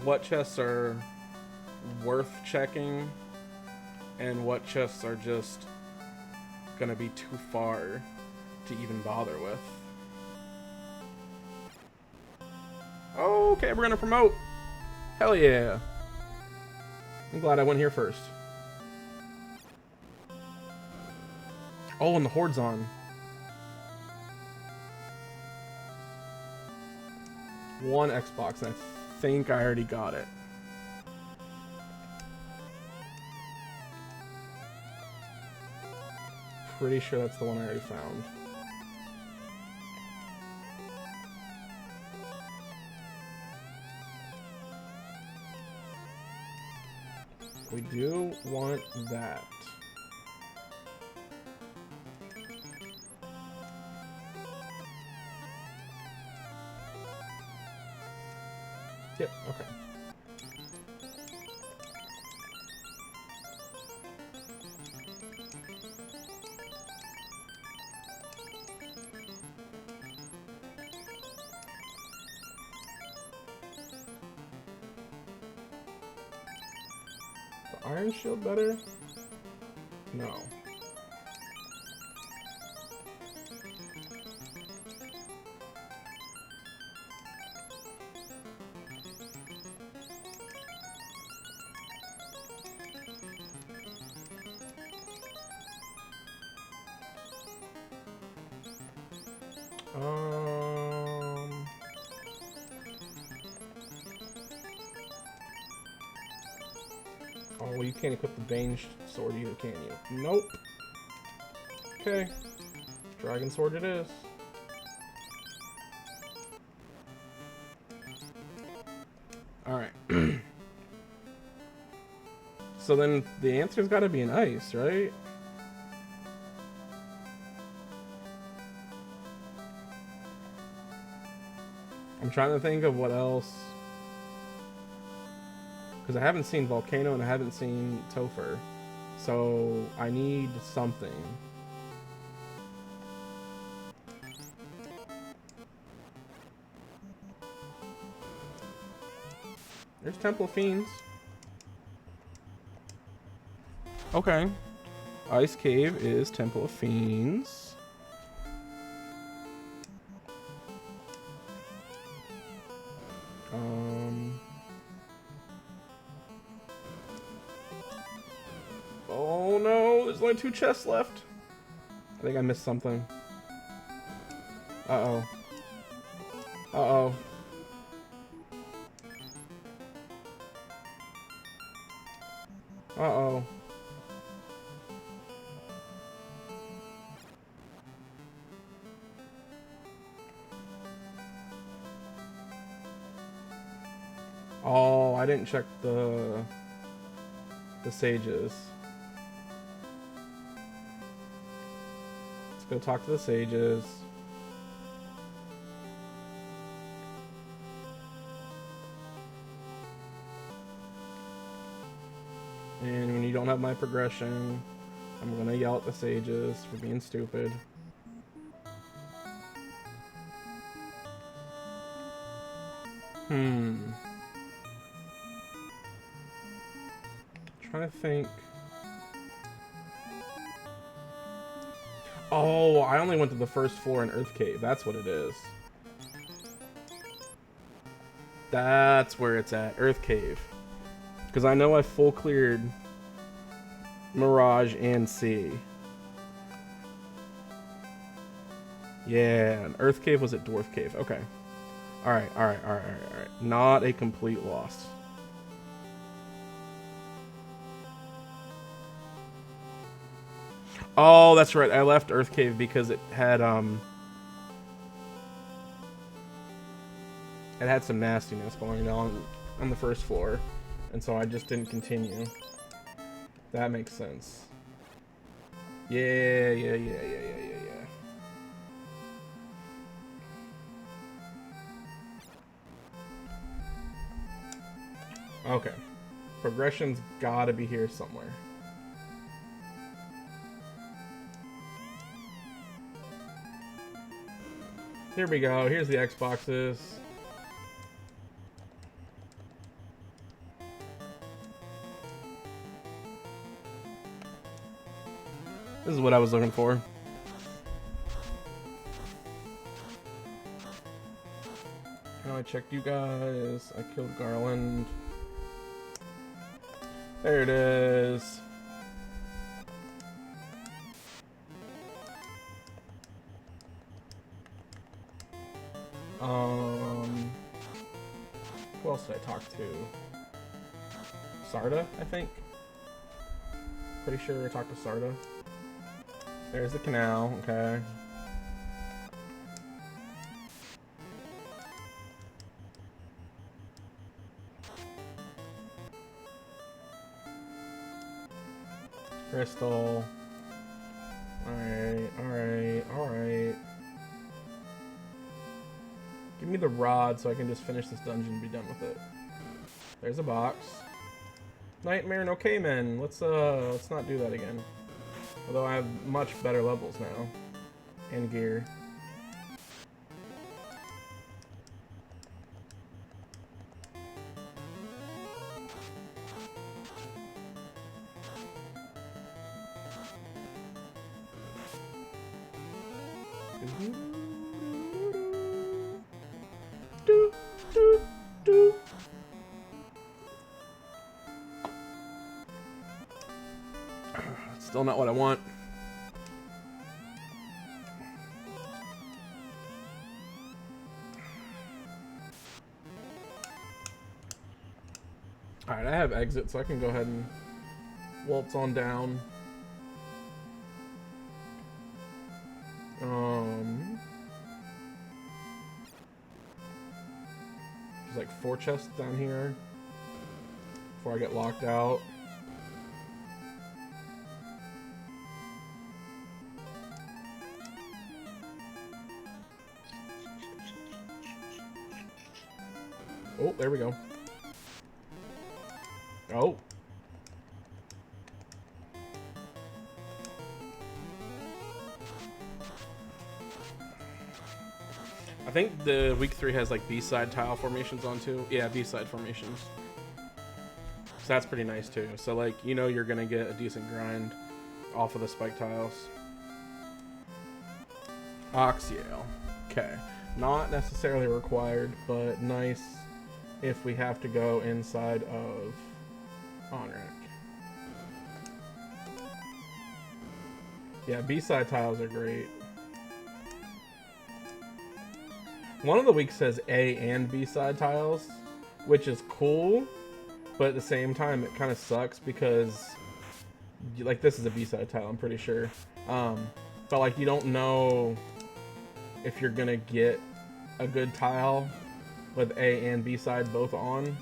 what chests are worth checking and what chests are just gonna be too far to even bother with. Okay, we're gonna promote. Hell yeah. I'm glad I went here first. Oh, and the Horde's on. One Xbox, and I think I already got it. Pretty sure that's the one I already found. We do want that. Yep, okay. The iron shield better? No. Oh, well, you can't equip the Bane sword either, can you? Nope. Okay. Dragon sword it is. Alright. So then the answer's gotta be an ice, right? I'm trying to think of what else. Because I haven't seen Volcano and I haven't seen Topher. So I need something. There's Temple of Fiends. Okay. Ice Cave is Temple of Fiends. Oh no, there's only 2 chests left. I think I missed something. Uh-oh. Uh-oh. Uh-oh. Oh, I didn't check the sages. Let's go talk to the sages. And when you don't have my progression, I'm gonna yell at the sages for being stupid. Trying to think. Oh, I only went to the first floor in Earth Cave. That's what it is. That's where it's at, Earth Cave. Because I know I full cleared Mirage and C. Yeah, and Earth Cave was at Dwarf Cave. Okay. Alright. Not a complete loss. Oh, that's right. I left Earth Cave because it had some nastiness going on the first floor, and so I just didn't continue. That makes sense. Yeah. Okay. Progression's gotta be here somewhere. Here we go. Here's the Xboxes. This is what I was looking for. Now I checked you guys. I killed Garland. There it is. Who else did I talk to? Sarda, I think. Pretty sure I talked to Sarda. There's the canal, okay. Crystal. Alright. Give me the rod so I can just finish this dungeon and be done with it. There's a box. Nightmare, no K-Men. Let's not do that again. Although I have much better levels now. And gear. Still not what I want. Alright, I have exit, so I can go ahead and waltz on down. There's like 4 chests down here before I get locked out. Oh, there we go. Oh. I think the week 3 has like B-side tile formations on too. Yeah, B-side formations. So that's pretty nice too. So like, you know, you're gonna get a decent grind off of the spike tiles. Oxyale. Okay. Not necessarily required, but nice if we have to go inside of on-rack. Yeah, B-side tiles are great. One of the weeks says A and B-side tiles, which is cool, but at the same time it kind of sucks because like this is a B-side tile, I'm pretty sure. But like you don't know if you're gonna get a good tile with A and B side both on.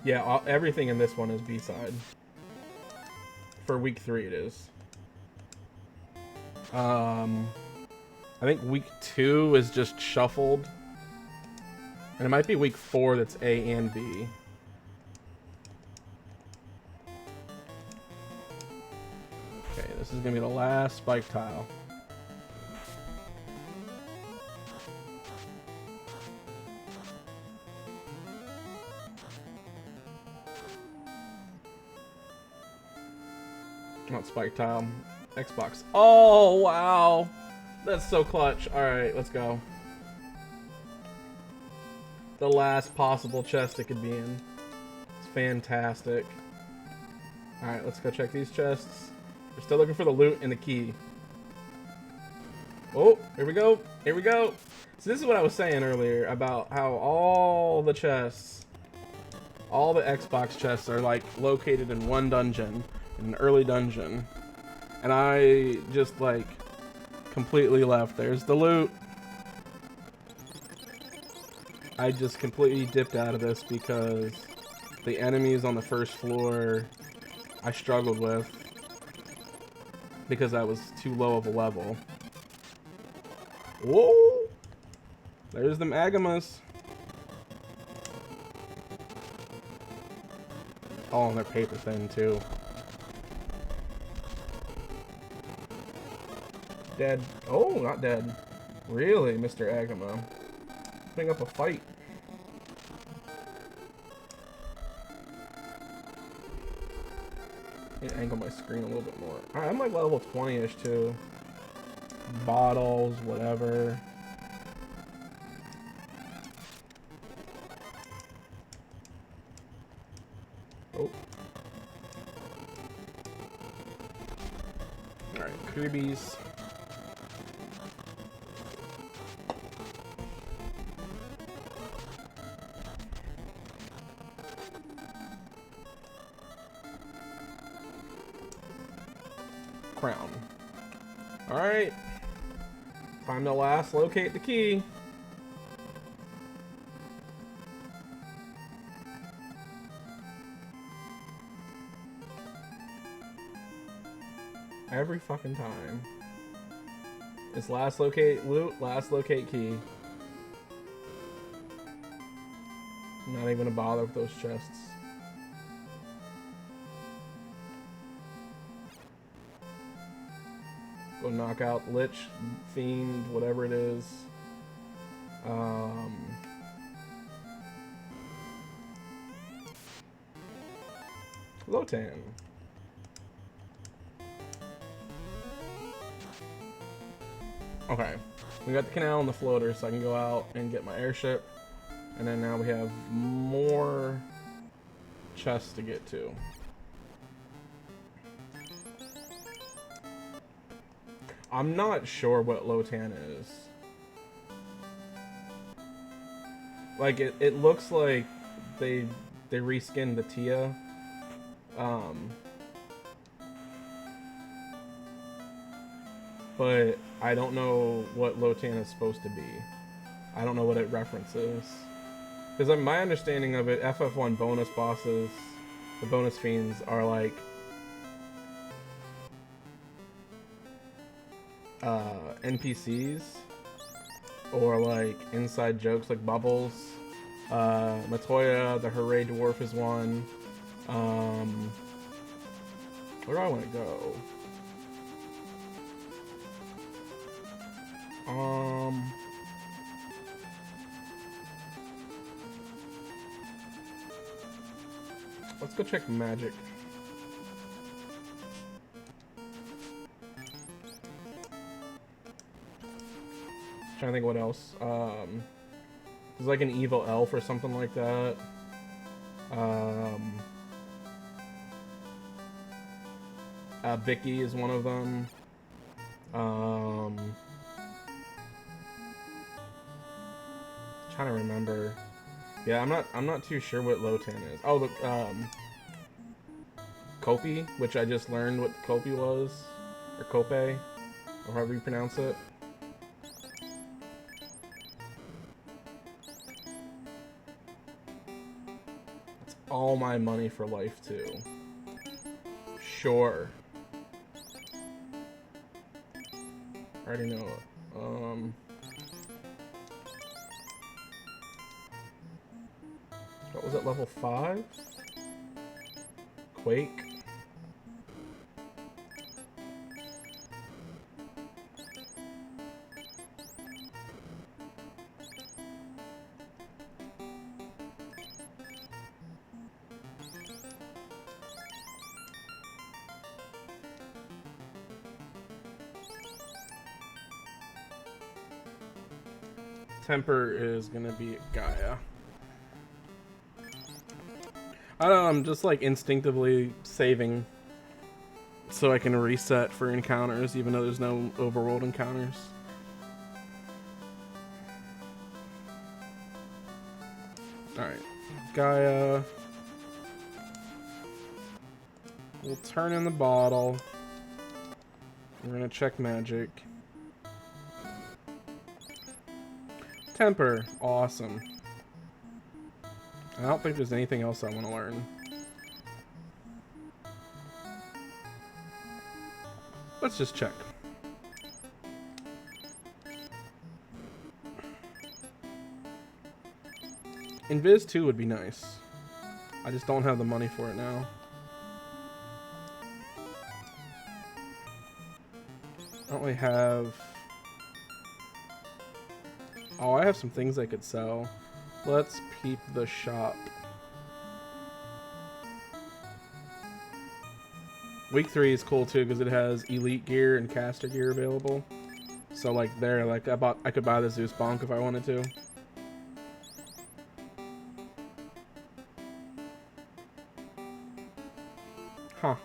Yeah, everything in this one is B side. For week 3 it is. I think week 2 is just shuffled. And it might be week 4 that's A and B. Okay, this is gonna be the last spike tile. Not spike tile. Xbox. Oh, wow. That's so clutch. Alright, let's go. The last possible chest it could be in. It's fantastic. Alright, let's go check these chests. We're still looking for the loot and the key. Oh, here we go. Here we go. So this is what I was saying earlier about how all the chests, all the Xbox chests are like located in one dungeon, in an early dungeon. And I just like completely left. There's the loot. I just completely dipped out of this because the enemies on the first floor I struggled with because I was too low of a level. Whoa! There's them Agamas. Oh, and they're paper thin too. Dead. Oh, not dead. Really, Mr. Agama. Putting up a fight. I need to angle my screen a little bit more. Alright, I'm like level 20-ish too. Bottles, whatever. Oh. Alright, Kirby's. Crown. Alright. Time to last locate the key. Every fucking time. It's last locate loot, last locate key. I'm not even gonna bother with those chests. Go knock out Lich, Fiend, whatever it is. Lotan. Okay, we got the canal and the floater, so I can go out and get my airship. And then now we have more chests to get to. I'm not sure what Lotan is. Like it looks like they reskinned the Tia. But I don't know what Lotan is supposed to be. I don't know what it references. Because my understanding of it, FF1 bonus bosses, the bonus fiends, are like NPCs or like inside jokes like Bubbles. Matoya, the Hooray Dwarf is one. Where do I want to go? Let's go check magic. Trying to think what else. There's like an evil elf or something like that. Vicky is one of them. Trying to remember. Yeah, I'm not too sure what Lotan is. Oh, look, Kopi, which I just learned what Kopi was, or Kope, or however you pronounce it. That's all my money for life too. Sure. I already know it. What was it, level 5? Quake. Temper is gonna be Gaia. I don't know, I'm just like instinctively saving so I can reset for encounters, even though there's no overworld encounters. Alright, Gaia. We'll turn in the bottle. We're gonna check magic. Temper, awesome. I don't think there's anything else I want to learn. Let's just check. Invis 2 would be nice. I just don't have the money for it now. I don't really have... Oh, I have some things I could sell. Let's peep the shop. Week 3 is cool too because it has elite gear and caster gear available. So like there, like I could buy the Zeus Bonk if I wanted to. Huh.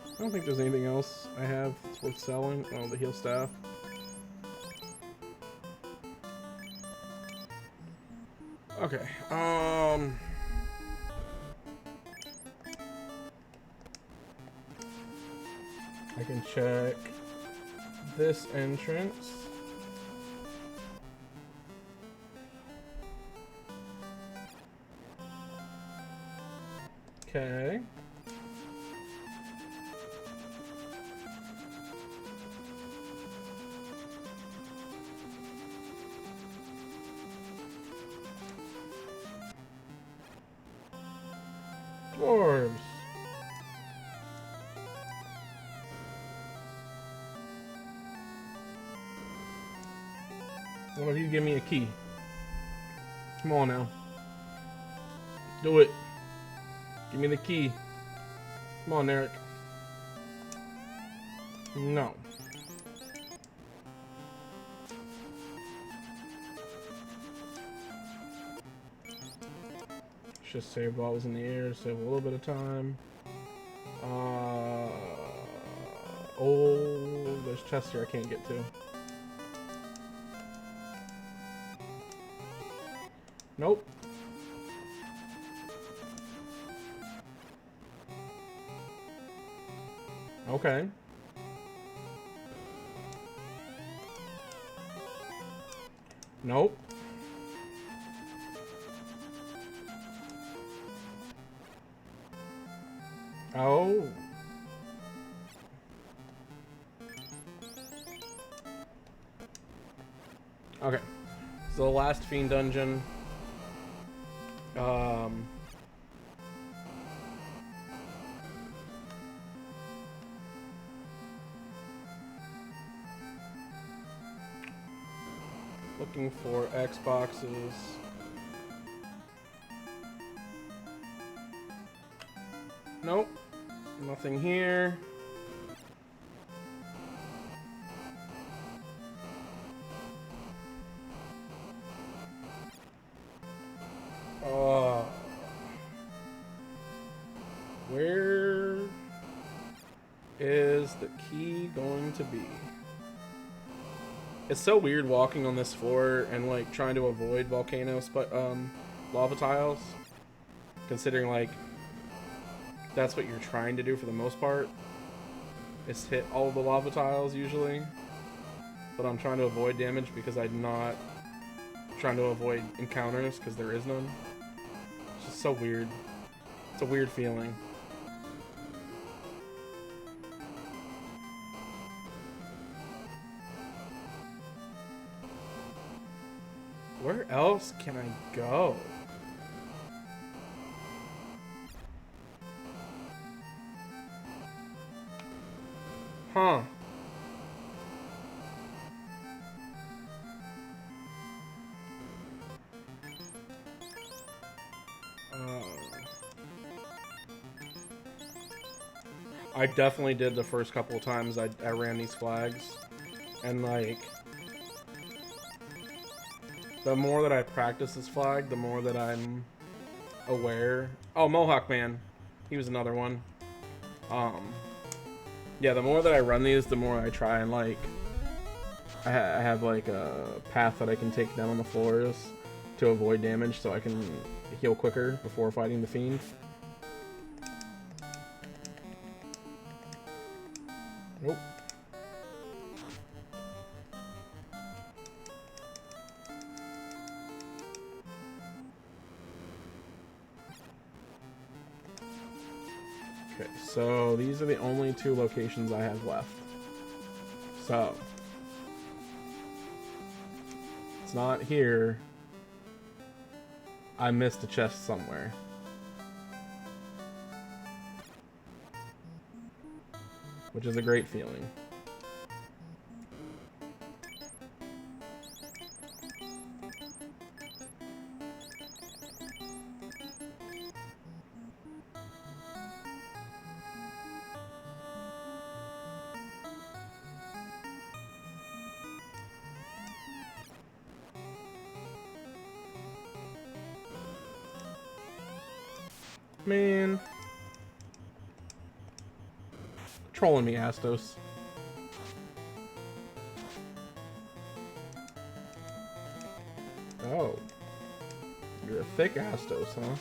I don't think there's anything else I have that's worth selling. Oh, the heal staff. Okay. I can check this entrance. Okay. Dwarves. One of you give me a key. Come on now. Do it. Give me the key. Come on, Eric. No. Just save while I was in the air, save a little bit of time. Oh, there's chests here I can't get to. Nope. Okay. Nope. Oh. Okay. So the last fiend dungeon. Looking for Xboxes. Nope. Nothing here. Where is the key going to be? It's so weird walking on this floor and like trying to avoid volcano lava tiles, considering like that's what you're trying to do for the most part, is hit all of the lava tiles usually, but I'm trying to avoid damage because I'm not trying to avoid encounters because there is none. It's just so weird. It's a weird feeling. Where else can I go? Huh. I definitely did the first couple of times I ran these flags. And, like, the more that I practice this flag, the more that I'm aware. Oh, Mohawk Man. He was another one. Yeah, the more that I run these, the more I try and, like, I have, like, a path that I can take down on the floors to avoid damage so I can heal quicker before fighting the Fiend. Nope. Okay, so these are the only 2 locations I have left. So it's not here. I missed a chest somewhere. Which is a great feeling. Man. Trolling me, Astos. Oh. You're a thick Astos, huh?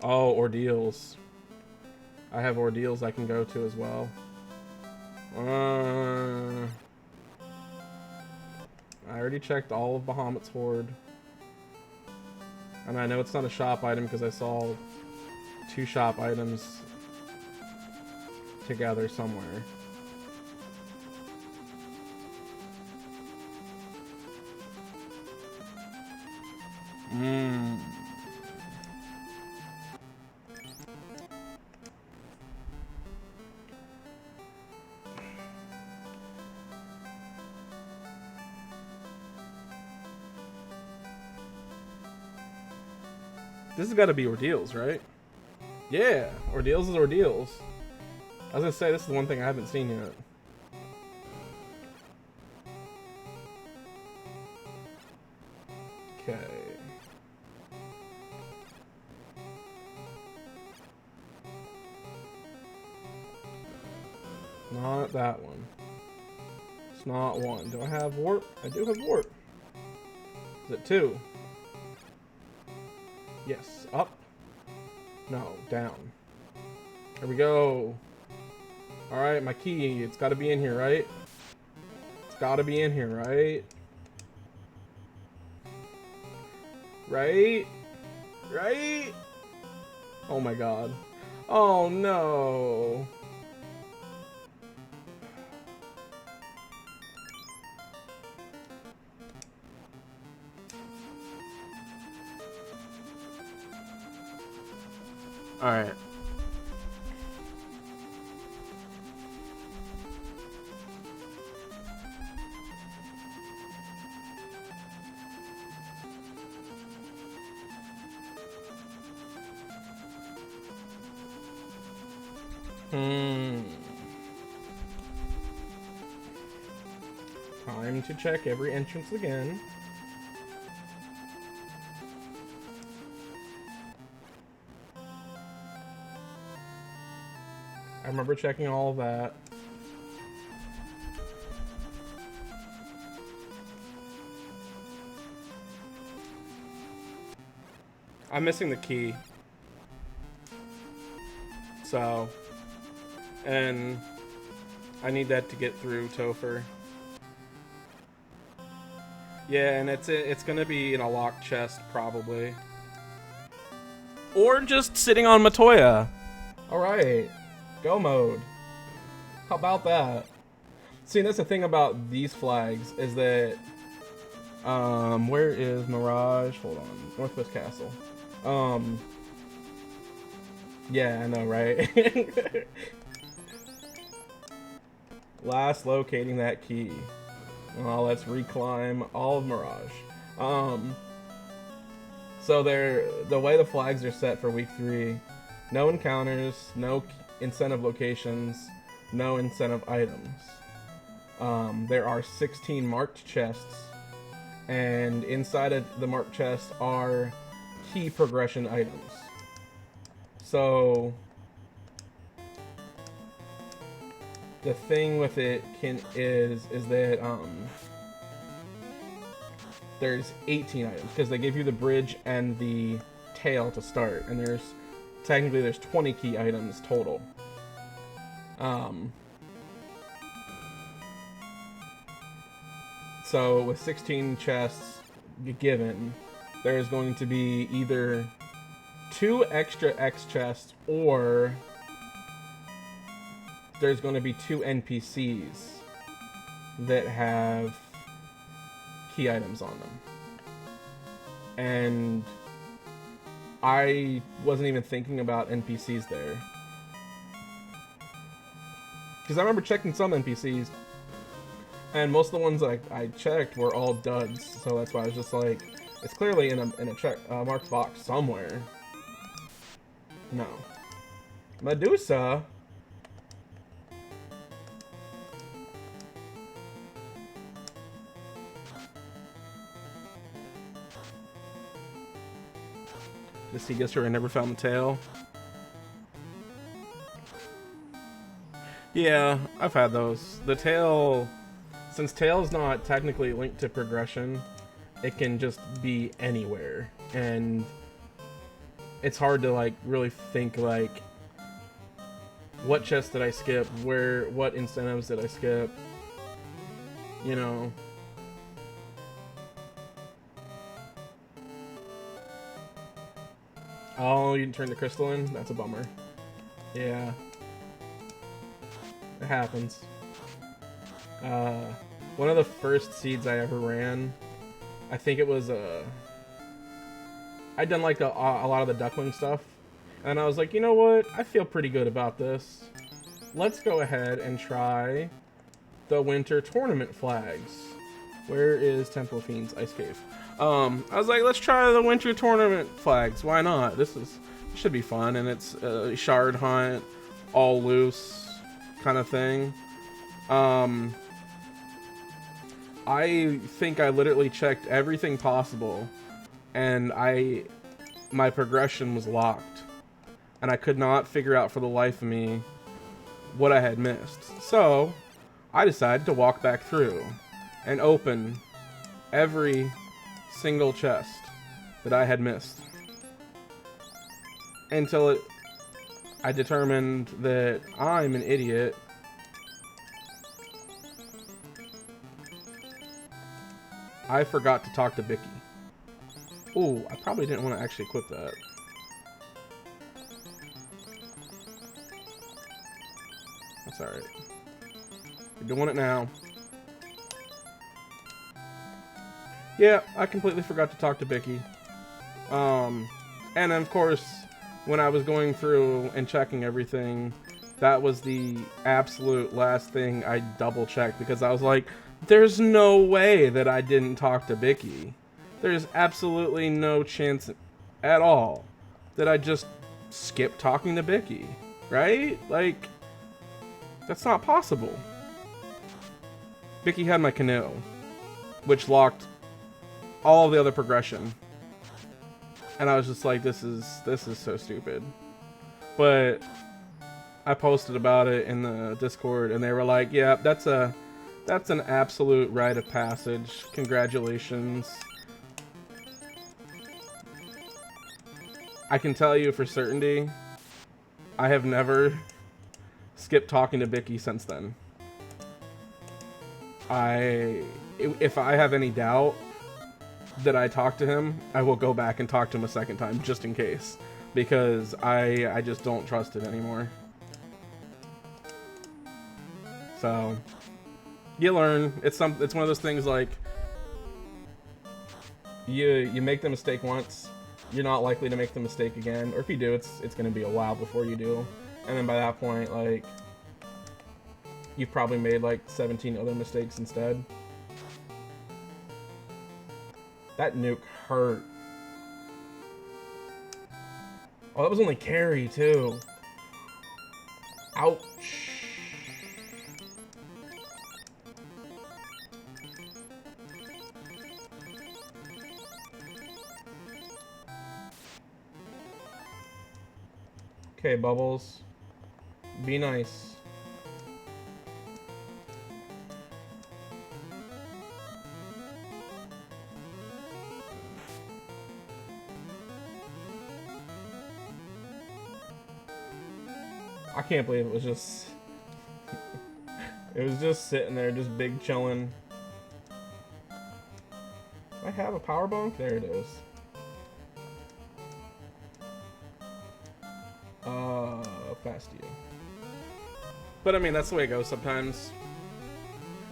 Oh, ordeals. I have ordeals I can go to as well. I already checked all of Bahamut's Horde. And I know it's not a shop item because I saw 2 shop items together somewhere. This has got to be ordeals, right? Yeah, ordeals is ordeals. I was gonna say, this is the one thing I haven't seen yet. Okay. Not that one. It's not one. Do I have warp? I do have warp. Is it 2? Yes. Up. No. Down. There we go. Alright, my key. It's got to be in here, right? It's got to be in here, right? Right? Right? Oh my god. Oh no. Alright. Time to check every entrance again. I remember checking all of that. I'm missing the key. So, and I need that to get through Topher. Yeah, and it's gonna be in a locked chest probably, or just sitting on Matoya. All right, go mode. How about that? See, that's the thing about these flags is that where is Mirage? Hold on, Northwest Castle. Yeah, I know, right? Last locating that key. Well, let's reclimb all of Mirage. So the way the flags are set for week 3, no encounters, no incentive locations, no incentive items. There are 16 marked chests, and inside of the marked chests are key progression items. So the thing with it is that there's 18 items because they give you the bridge and the tail to start, and there's 20 key items total. So with 16 chests given, there's going to be either 2 extra X chests or there's going to be 2 NPCs that have key items on them. And I wasn't even thinking about NPCs there. Because I remember checking some NPCs, and most of the ones that I checked were all duds. So that's why I was just like, it's clearly in a marked box somewhere. No. Medusa? Just he gets her and never found the tail. Yeah, I've had those. The tail, since tail's not technically linked to progression, it can just be anywhere, and it's hard to like really think like, what chest did I skip? What incentives did I skip? You know. Oh, you didn't turn the crystal in? That's a bummer. Yeah. It happens. One of the first seeds I ever ran, I think it was I'd done like a lot of the duckling stuff, and I was like, you know what? I feel pretty good about this. Let's go ahead and try the winter tournament flags. Where is Temple of Fiends Ice Cave? I was like, let's try the winter tournament flags. Why not? This should be fun, and it's a shard hunt, all loose kind of thing. I think I literally checked everything possible, and my progression was locked, and I could not figure out for the life of me what I had missed. So I decided to walk back through and open every single chest that I had missed until I determined that I'm an idiot I forgot to talk to Bicky. Ooh, I probably didn't want to actually equip that. That's alright. We're doing it now. Yeah, I completely forgot to talk to Bicky. And of course, when I was going through and checking everything, that was the absolute last thing I double checked, because I was like, there's no way that I didn't talk to Bicky. There's absolutely no chance at all that I just skipped talking to Bicky, right? Like, that's not possible. Bicky had my canoe, which locked all of the other progression, and I was just like, this is so stupid. But I posted about it in the Discord, and they were like, yeah, that's an absolute rite of passage. Congratulations. I can tell you for certainty, I have never skipped talking to Bicky since then. If I have any doubt that I talked to him, I will go back and talk to him a second time, just in case. Because I just don't trust it anymore. So you learn. It's one of those things like you make the mistake once, you're not likely to make the mistake again, or if you do, it's gonna be a while before you do, and then by that point, like, you've probably made like 17 other mistakes instead. That nuke hurt. Oh, that was only carry, too. Ouch. Okay, Bubbles. Be nice. I can't believe it was just... it was just sitting there, just big chilling. Do I have a power bunk? There it is. Fast you. But I mean, that's the way it goes sometimes.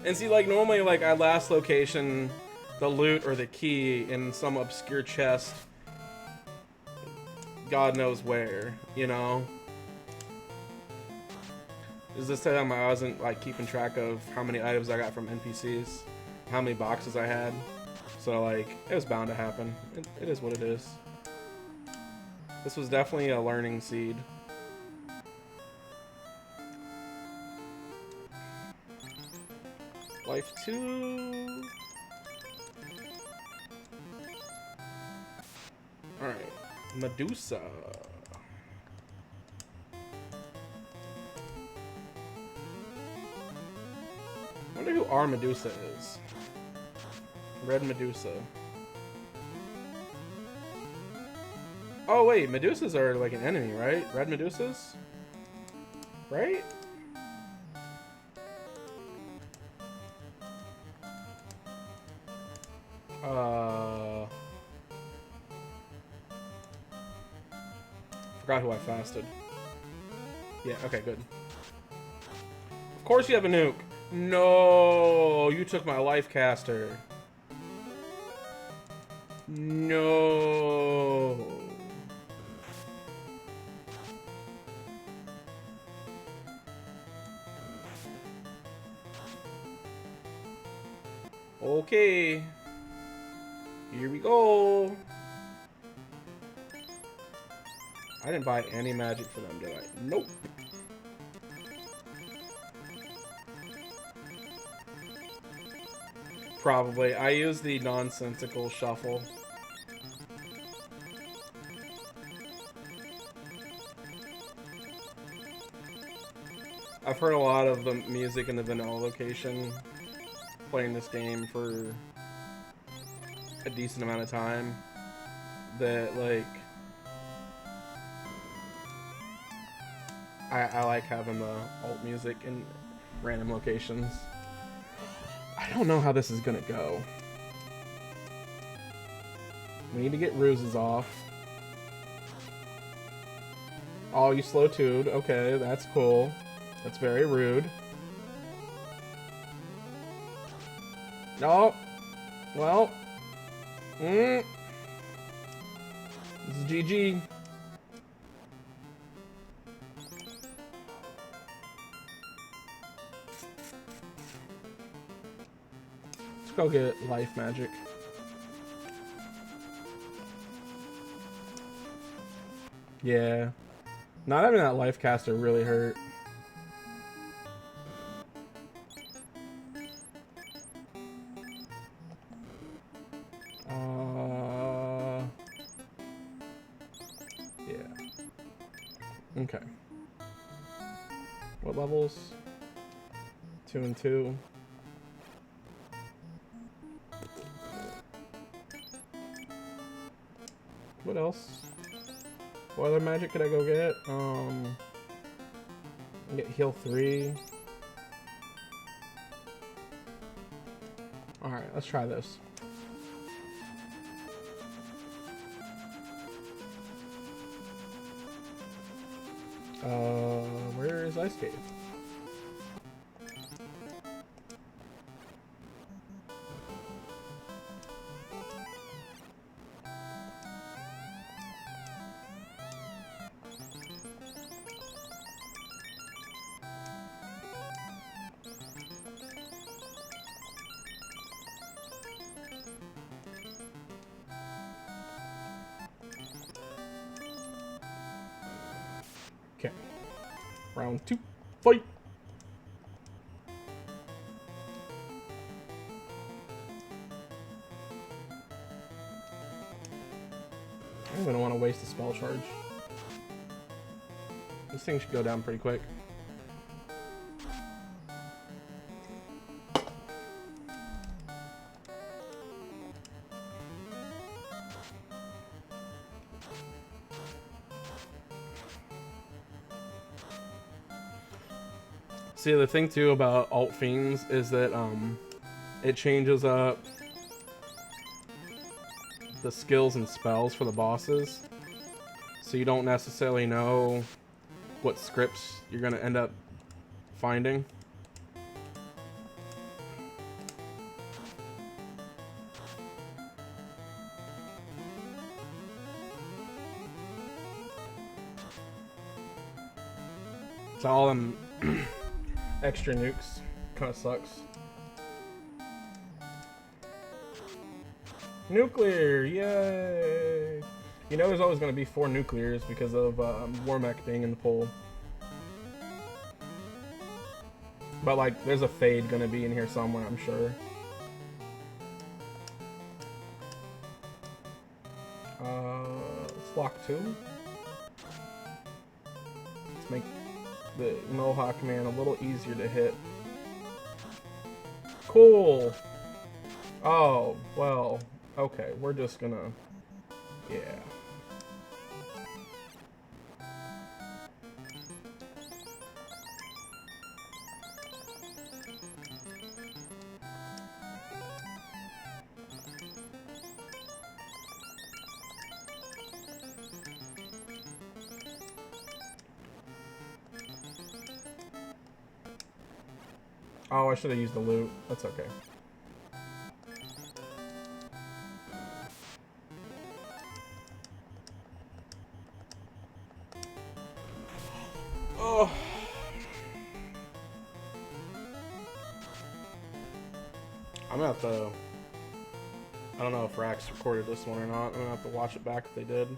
And see, like, normally, like, at last location, the loot or the key in some obscure chest, God knows where, you know? Is this time I wasn't, like, keeping track of how many items I got from NPCs, how many boxes I had. So, like, it was bound to happen. It is what it is. This was definitely a learning seed. Life 2. Alright. Medusa. I wonder who our Medusa is. Red Medusa. Oh wait, Medusas are like an enemy, right? Red Medusas? Right? Forgot who I fasted. Yeah, okay, good. Of course you have a nuke. No, you took my life caster. No. Okay. Here we go. I didn't buy any magic for them, did I? Nope. Probably. I use the nonsensical shuffle. I've heard a lot of the music in the vanilla location playing this game for a decent amount of time. That, like, I like having the alt music in random locations. I don't know how this is gonna go. We need to get ruses off. Oh, you slow two'd. Okay, that's cool. That's very rude. No. Well. This is GG. Let's go get life magic. Yeah. Not having that life caster really hurt. Yeah. Okay. What levels? 2 and 2. What else? What other magic could I go get? Get heal 3. Alright, let's try this. Where is Ice Cave? Okay. Round 2. Fight! I'm gonna want to waste a spell charge. This thing should go down pretty quick. See, the thing too about Alt Fiends is that it changes up the skills and spells for the bosses, so you don't necessarily know what scripts you're gonna end up finding. So all them extra nukes kind of sucks. Nuclear, yay! You know there's always going to be 4 nuclears because of Warmech being in the pool. But like, there's a Fade going to be in here somewhere, I'm sure. Let's lock 2. Let's make the Mohawk Man a little easier to hit. Cool! Oh, well, okay, we're just gonna... yeah. Oh, I should have used the loot. That's okay. Oh. I'm gonna have to... I don't know if Rax recorded this one or not. I'm gonna have to watch it back if they did.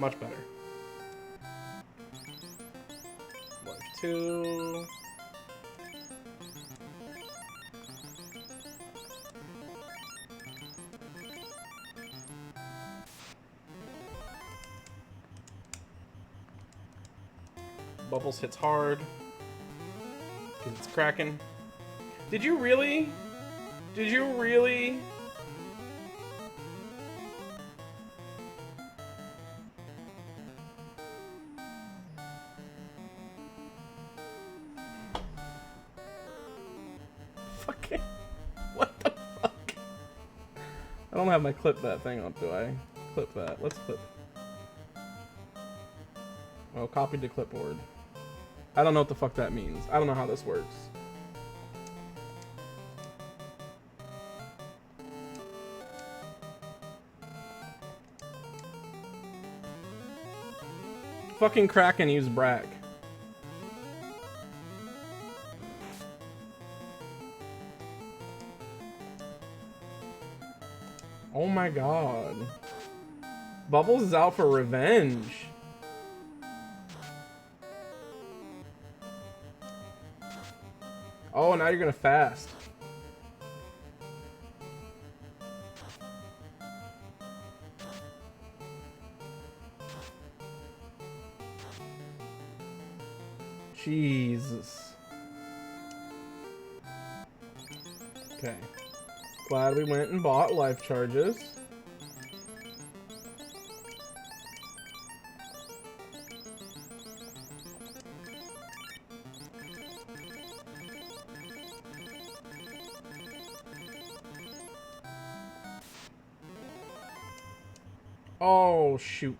Much better. 1, 2. Bubbles hits hard because it's cracking. Did you really? Did you really? Fucking, what the fuck? I don't have my clip that thing on, do I? Clip that. Let's clip. Oh, copied to clipboard. I don't know what the fuck that means. I don't know how this works. Fucking Kraken use Brack. Oh my god. Bubbles is out for revenge. Oh, now you're gonna fast. Jesus. Okay. Glad we went and bought life charges. Oh, shoot.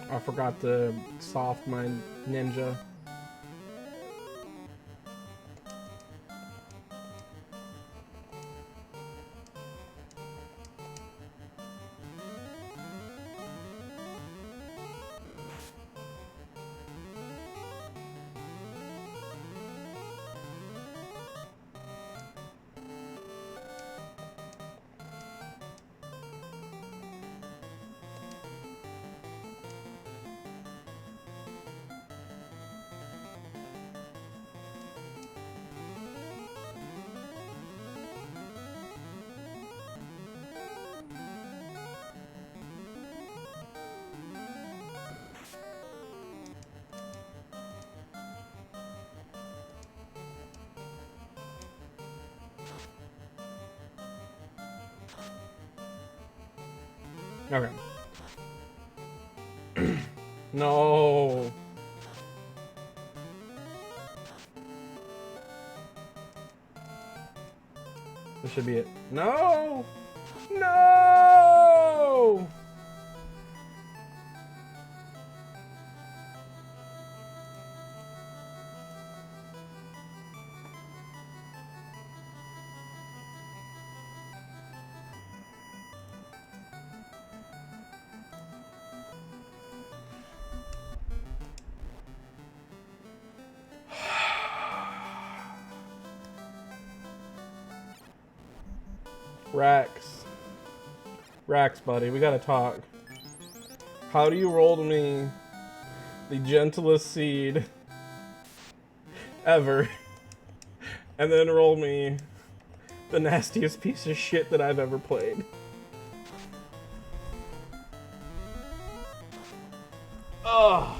I forgot to soft my ninja. Okay. No. This should be it. No! No! Rax, buddy, we gotta talk. How do you roll to me the gentlest seed ever, and then roll me the nastiest piece of shit that I've ever played? Ugh.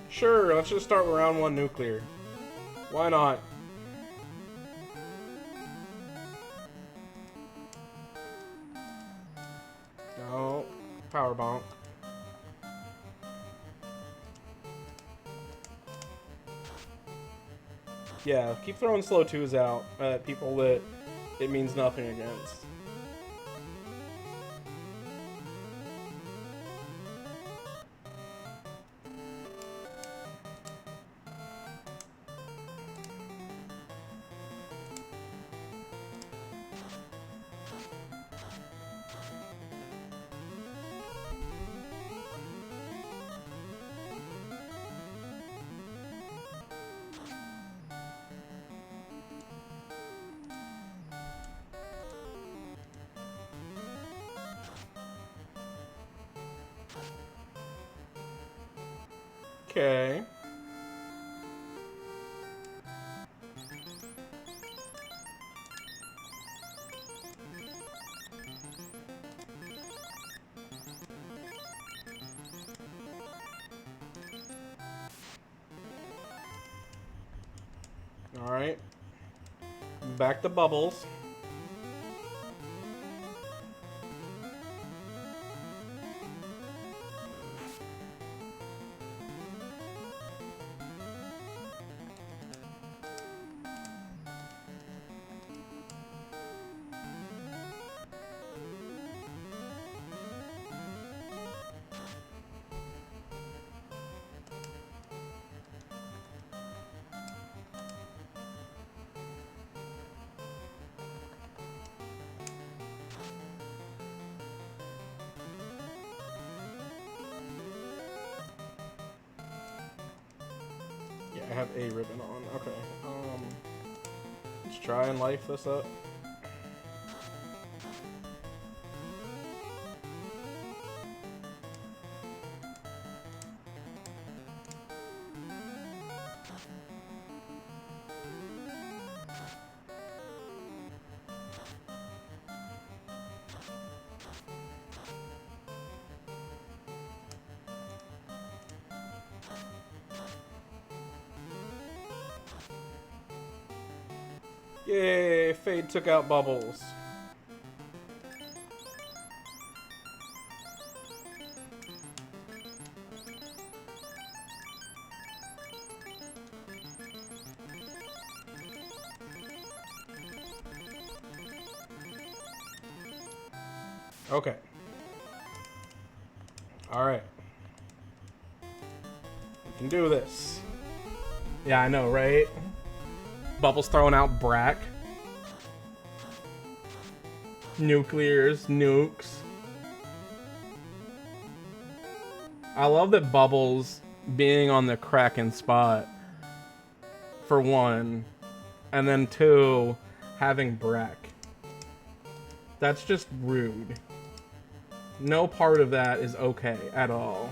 Sure, let's just start with round 1 nuclear. Why not? No. Power bonk. Yeah, keep throwing slow 2s out at people that it means nothing against. Okay. Alright. Back to bubbles. I have a ribbon on. Okay. Let's try and life this up. Yay, Fade took out Bubbles. Okay. Alright. We can do this. Yeah, I know, right? Bubbles throwing out Brack. Nuclears, nukes. I love that Bubbles being on the Kraken spot, for one, and then two, having Brack. That's just rude. No part of that is okay at all.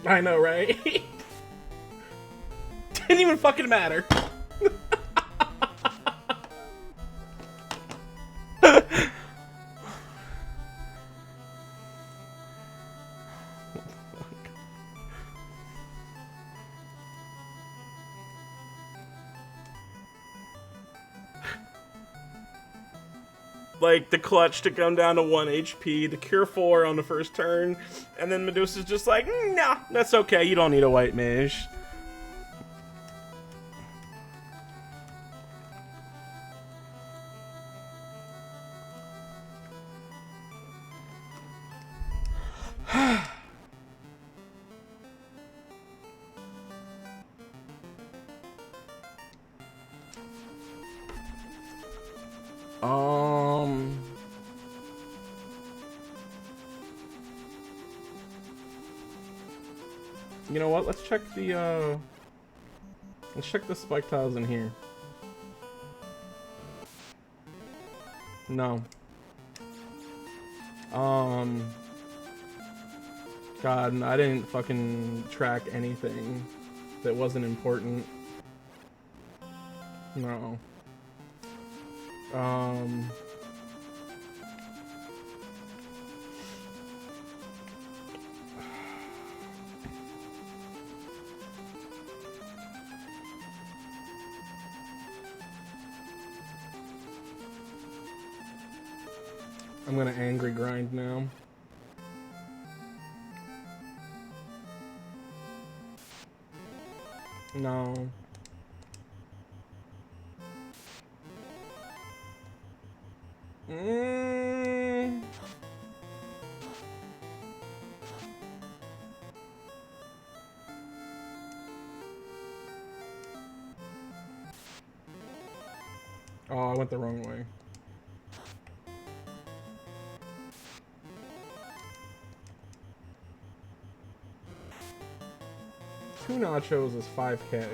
I know, right? Didn't even fucking matter. Like, the clutch to come down to 1 HP, the cure 4 on the first turn, and then Medusa's just like, nah, that's okay, you don't need a white mage. You know what? Let's check the spike tiles in here. No. God, I didn't fucking track anything that wasn't important. No. I'm gonna angry grind now. No. Oh, I went the wrong way. Two nachos is 5K.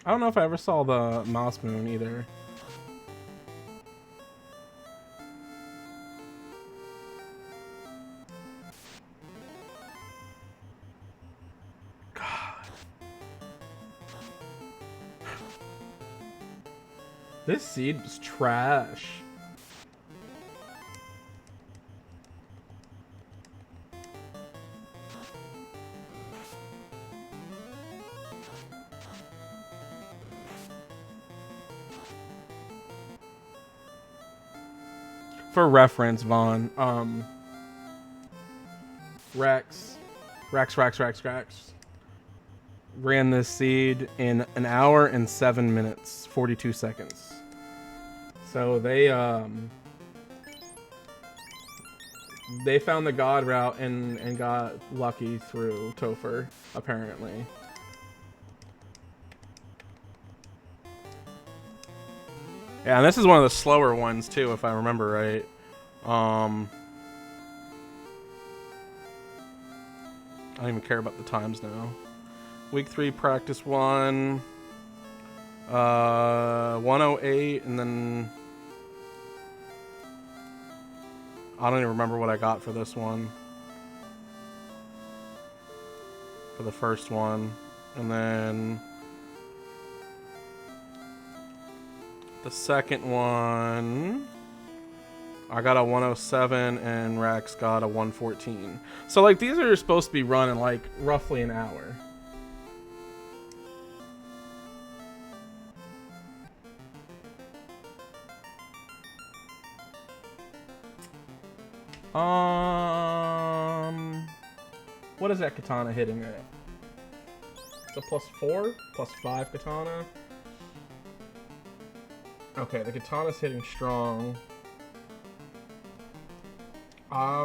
I don't know if I ever saw the mouse moon either. God. This seed was trash. For reference, Vaughn, Rex. Ran this seed in an hour and 7 minutes, 42 seconds. So they found the God route and got lucky through Topher, apparently. Yeah, and this is one of the slower ones too, if I remember right. I don't even care about the times now. Week 3, practice 1. 108, and then I don't even remember what I got for this one. For the first one. And then the second one, I got a 107 and Rex got a 114. So like these are supposed to be run in like roughly an hour. What is that katana hitting at? It's a +4, +5 katana. Okay, the katana's hitting strong. I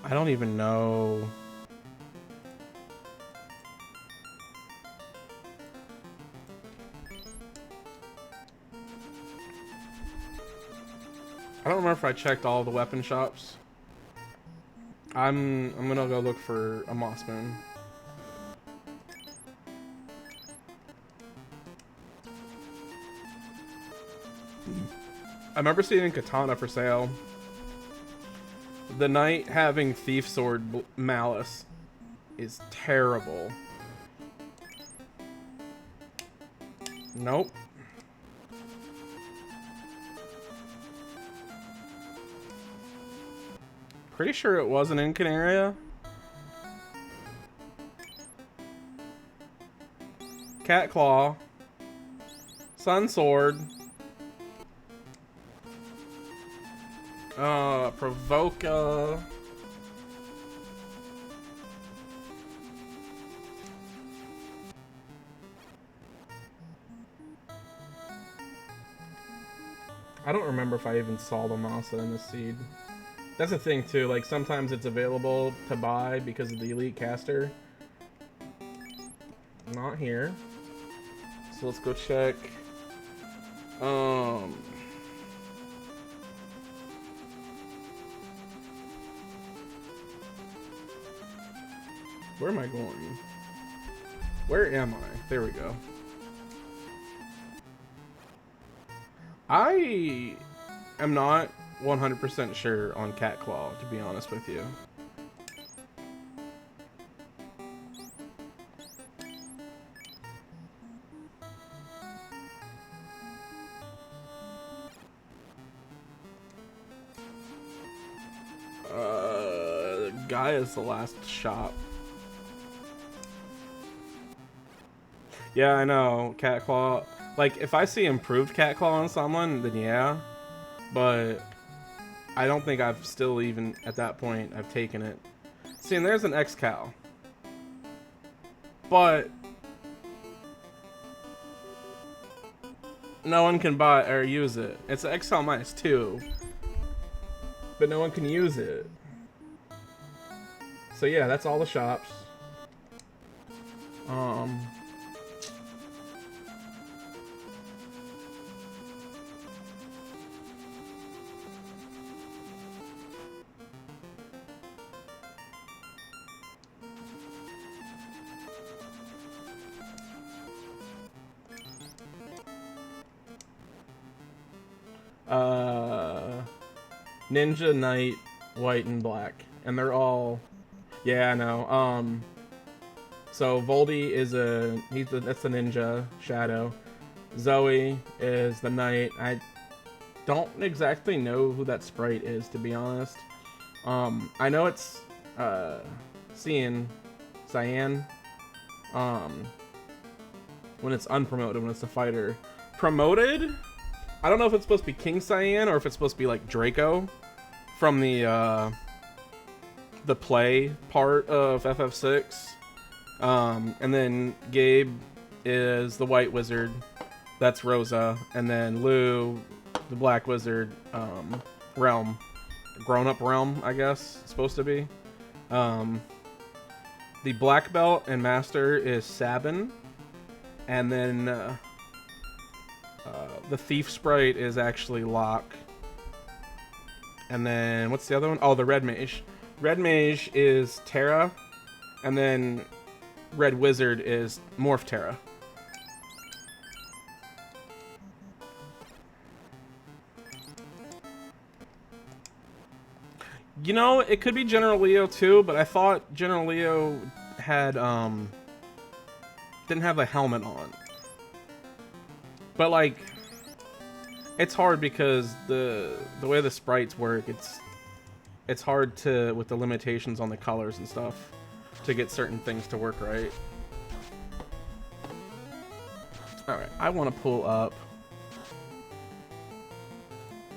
don't even know. I don't remember if I checked all the weapon shops. I'm gonna go look for a Mossman. I remember seeing katana for sale. The knight having thief sword malice is terrible. Nope. Pretty sure it wasn't in Canaria. Cat Claw. Sun Sword. Provoca. I don't remember if I even saw the Masa in the seed. That's the thing too, like sometimes it's available to buy because of the elite caster. Not here. So let's go check. Where am I going? Where am I? There we go. I am not 100% sure on Cat Claw, to be honest with you. Guy is the last shop. Yeah, I know. Cat Claw. Like, if I see improved Cat Claw on someone, then yeah. But I don't think I've still even, at that point, I've taken it. See, and there's an X-Cal. But no one can buy or use it. It's an X-Cal -2. But no one can use it. So yeah, that's all the shops. Ninja, Knight, White, and Black. And they're all... Yeah, I know. So Voldy is that's the Ninja, Shadow. Zoe is the Knight. I don't exactly know who that sprite is, to be honest. I know it's Cyan. When it's unpromoted, when it's a fighter. Promoted? I don't know if it's supposed to be King Cyan or if it's supposed to be like Draco from the play part of FF6. And then Gabe is the White Wizard. That's Rosa. And then Lou, the Black Wizard, Realm. Grown-up Realm, I guess, it's supposed to be. The Black Belt and Master is Sabin. And then the Thief Sprite is actually Locke. And then, what's the other one? Oh, the Red Mage. Red Mage is Terra. And then Red Wizard is Morph Terra. You know, it could be General Leo too, but I thought General Leo had, didn't have a helmet on. But, like, it's hard because the way the sprites work, it's hard to, with the limitations on the colors and stuff, to get certain things to work right. Alright, I want to pull up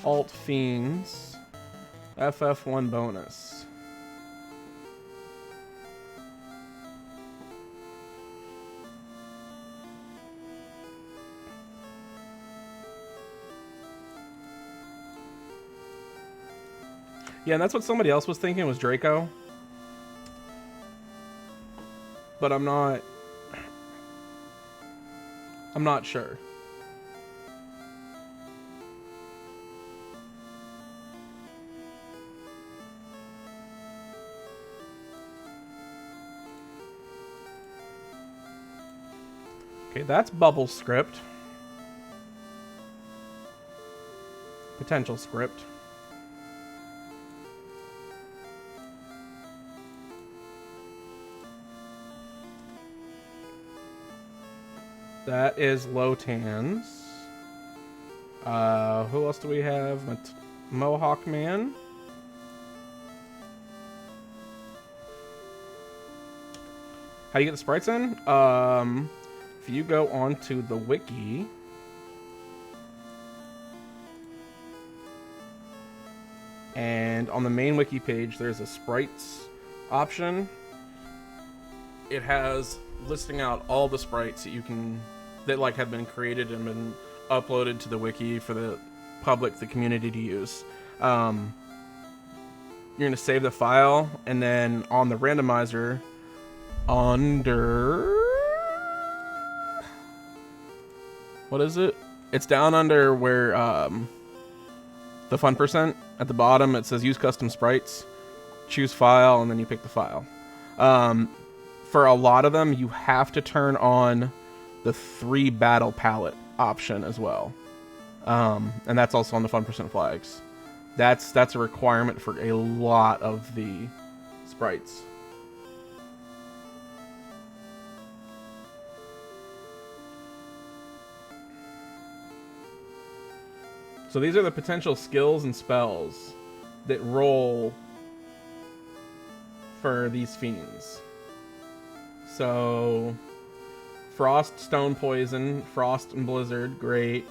Alt Fiends. FF1 bonus. Yeah, and that's what somebody else was thinking was Draco. But I'm not sure. Okay, that's bubble script. Potential script. That is Lotans. Who else do we have? Mohawk Man. How do you get the sprites in? If you go onto the wiki, and on the main wiki page, there's a sprites option. It has listing out all the sprites that you can, that like have been created and been uploaded to the wiki for the public, the community to use. You're gonna save the file, and then on the randomizer, under, what is it? It's down under where the fun percent at the bottom. It says use custom sprites. Choose file, and then you pick the file. For a lot of them, you have to turn on the 3 battle palette option as well, and that's also on the fun percent flags. That's a requirement for a lot of the sprites. So these are the potential skills and spells that roll for these fiends. So, Frost, Stone Poison, Frost and Blizzard, great.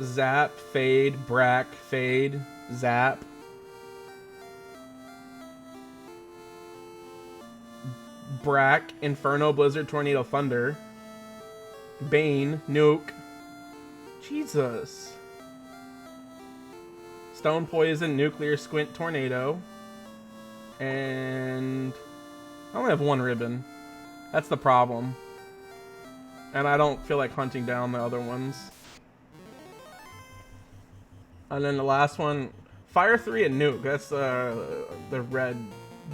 Zap, Fade, Brack, Fade, Zap. Brack, Inferno, Blizzard, Tornado, Thunder. Bane, Nuke. Jesus. Stone Poison, Nuclear, Squint, Tornado. And I only have 1 ribbon. That's the problem. And I don't feel like hunting down the other ones. And then the last one, Fire 3 and Nuke. That's the red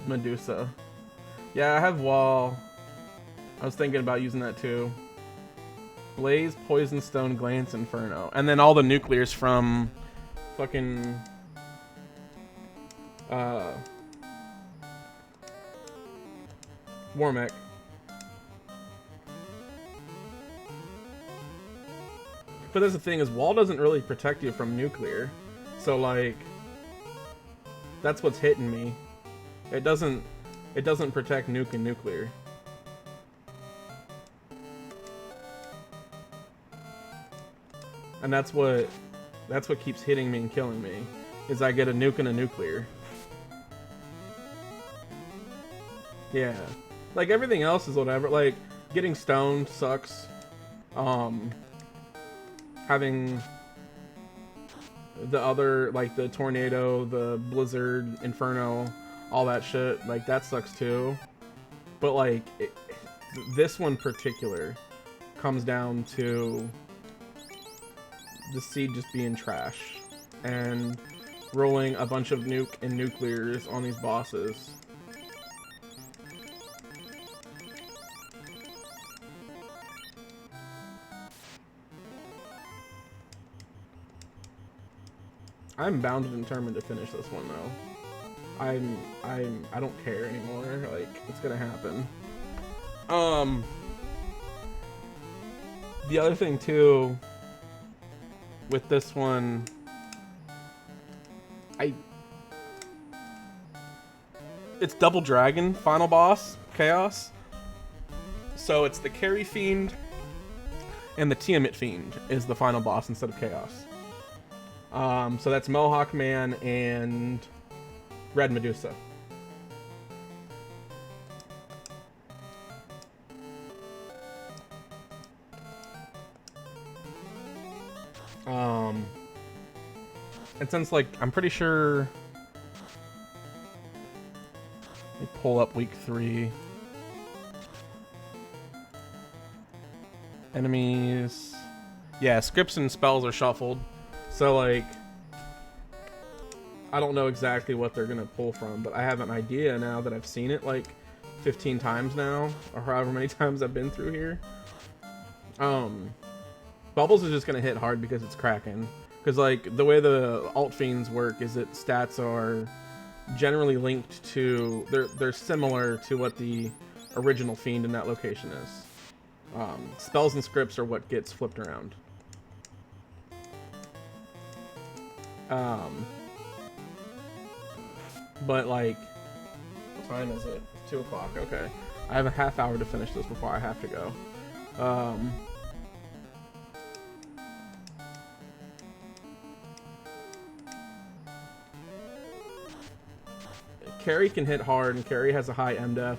Medusa. Yeah, I have Wall. I was thinking about using that too. Blaze, Poison Stone, Glance, Inferno. And then all the nuclears from fucking Warmech. But that's the thing, is Wall doesn't really protect you from nuclear. So like That's what's hitting me. It doesn't protect nuke and nuclear. And that's what keeps hitting me and killing me, is I get a nuke and a nuclear. Yeah. Like, everything else is whatever. Like, getting stoned sucks. Having the other, like, the tornado, the blizzard, inferno, all that shit, like, that sucks too. But, like, this one particular comes down to the seed just being trash and rolling a bunch of nuke and nuclears on these bosses. I'm bound and determined to finish this one though. I don't care anymore. Like, it's gonna happen. The other thing too with this one, it's Double Dragon final boss Chaos. So it's the Carry Fiend and the Tiamat Fiend is the final boss instead of Chaos. So that's Mohawk Man and Red Medusa. And since, like, I'm pretty sure... Let me pull up week 3. Enemies... Yeah, scripts and spells are shuffled. So, like... I don't know exactly what they're gonna pull from, but I have an idea now that I've seen it, like, 15 times now. Or however many times I've been through here. Bubbles is just gonna hit hard because it's Kraken. Because, like, the way the alt fiends work is that stats are generally linked to... They're similar to what the original fiend in that location is. Spells and scripts are what gets flipped around. But, like... What time is it? 2 o'clock, okay. I have a half hour to finish this before I have to go. Carry can hit hard, and Carry has a high MDef.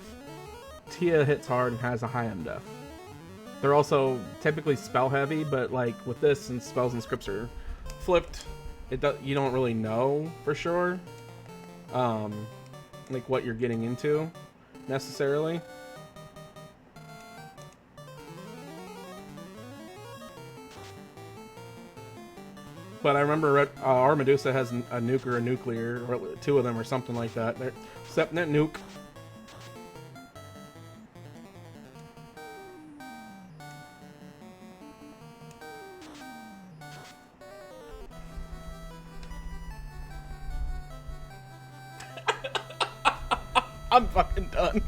Tia hits hard and has a high MDef. They're also typically spell heavy, but like with this, since spells and scripts are flipped, you don't really know for sure, like what you're getting into necessarily. But I remember our Medusa has a nuke or a nuclear, or 2 of them or something like that. Sepnet nuke. I'm fucking done.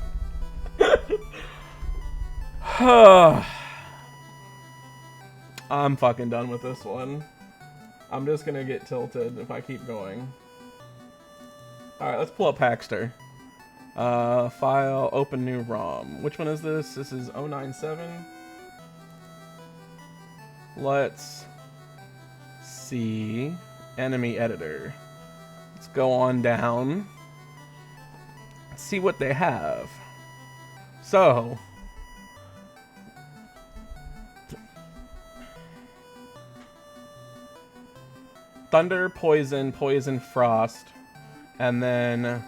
I'm fucking done with this one. I'm just gonna get tilted if I keep going. Alright, let's pull up Hackster. File, open new ROM. Which one is this? This is 097. Let's see. Enemy editor. Let's go on down. Let's see what they have. So... Thunder, Poison, Poison, Frost, and then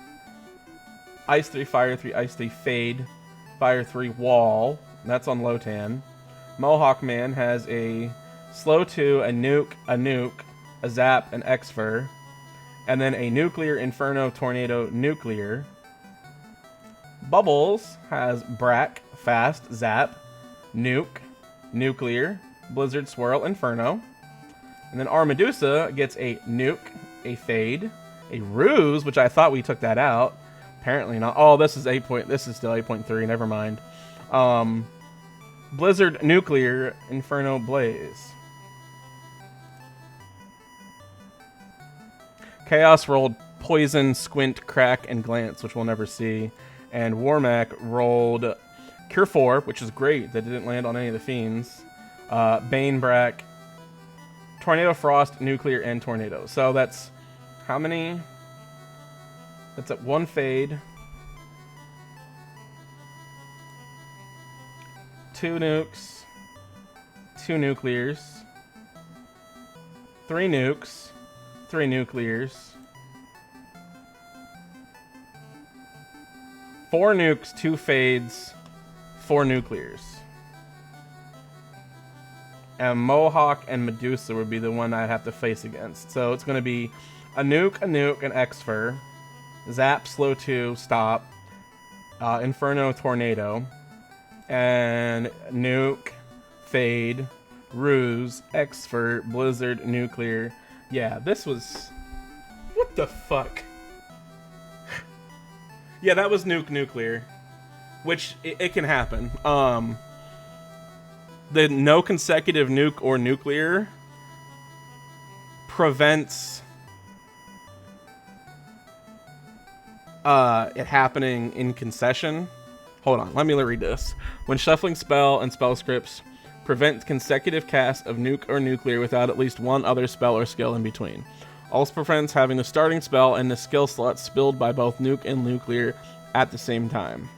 Ice 3, Fire 3, Ice 3, Fade, Fire 3, Wall. That's on Lotan. Mohawk Man has a Slow 2, a Nuke, a Zap, an Xfer, and then a Nuclear, Inferno, Tornado, Nuclear. Bubbles has Brack, Fast, Zap, Nuke, Nuclear, Blizzard, Swirl, Inferno. And then our Medusa gets a Nuke, a Fade, a Ruse, which I thought we took that out. Apparently not. Oh, this is this is still 8.3. Never mind. Blizzard, Nuclear, Inferno, Blaze. Chaos rolled Poison, Squint, Crack, and Glance, which we'll never see. And Warmac rolled Cure 4, which is great. That didn't land on any of the Fiends. Bane, Brack, Tornado, Frost, Nuclear, and Tornado. So that's how many? That's at 1 Fade. 2 Nukes. 2 Nuclears. 3 Nukes. 3 Nuclears. 4 Nukes, 2 Fades, 4 Nuclears. And Mohawk and Medusa would be the one I'd have to face against. So it's going to be a Nuke, an Exfer, Zap, Slow 2, Stop, Inferno, Tornado, and Nuke, Fade, Ruse, Exfer, Blizzard, Nuclear. Yeah, this was... What the fuck? Yeah, that was Nuclear. Which, it can happen. The no consecutive Nuke or Nuclear prevents it happening in concession. Hold on, let me read this. When shuffling spell and spell scripts, prevent consecutive cast of Nuke or Nuclear without at least one other spell or skill in between. Also prevents having the starting spell and the skill slot spilled by both Nuke and Nuclear at the same time.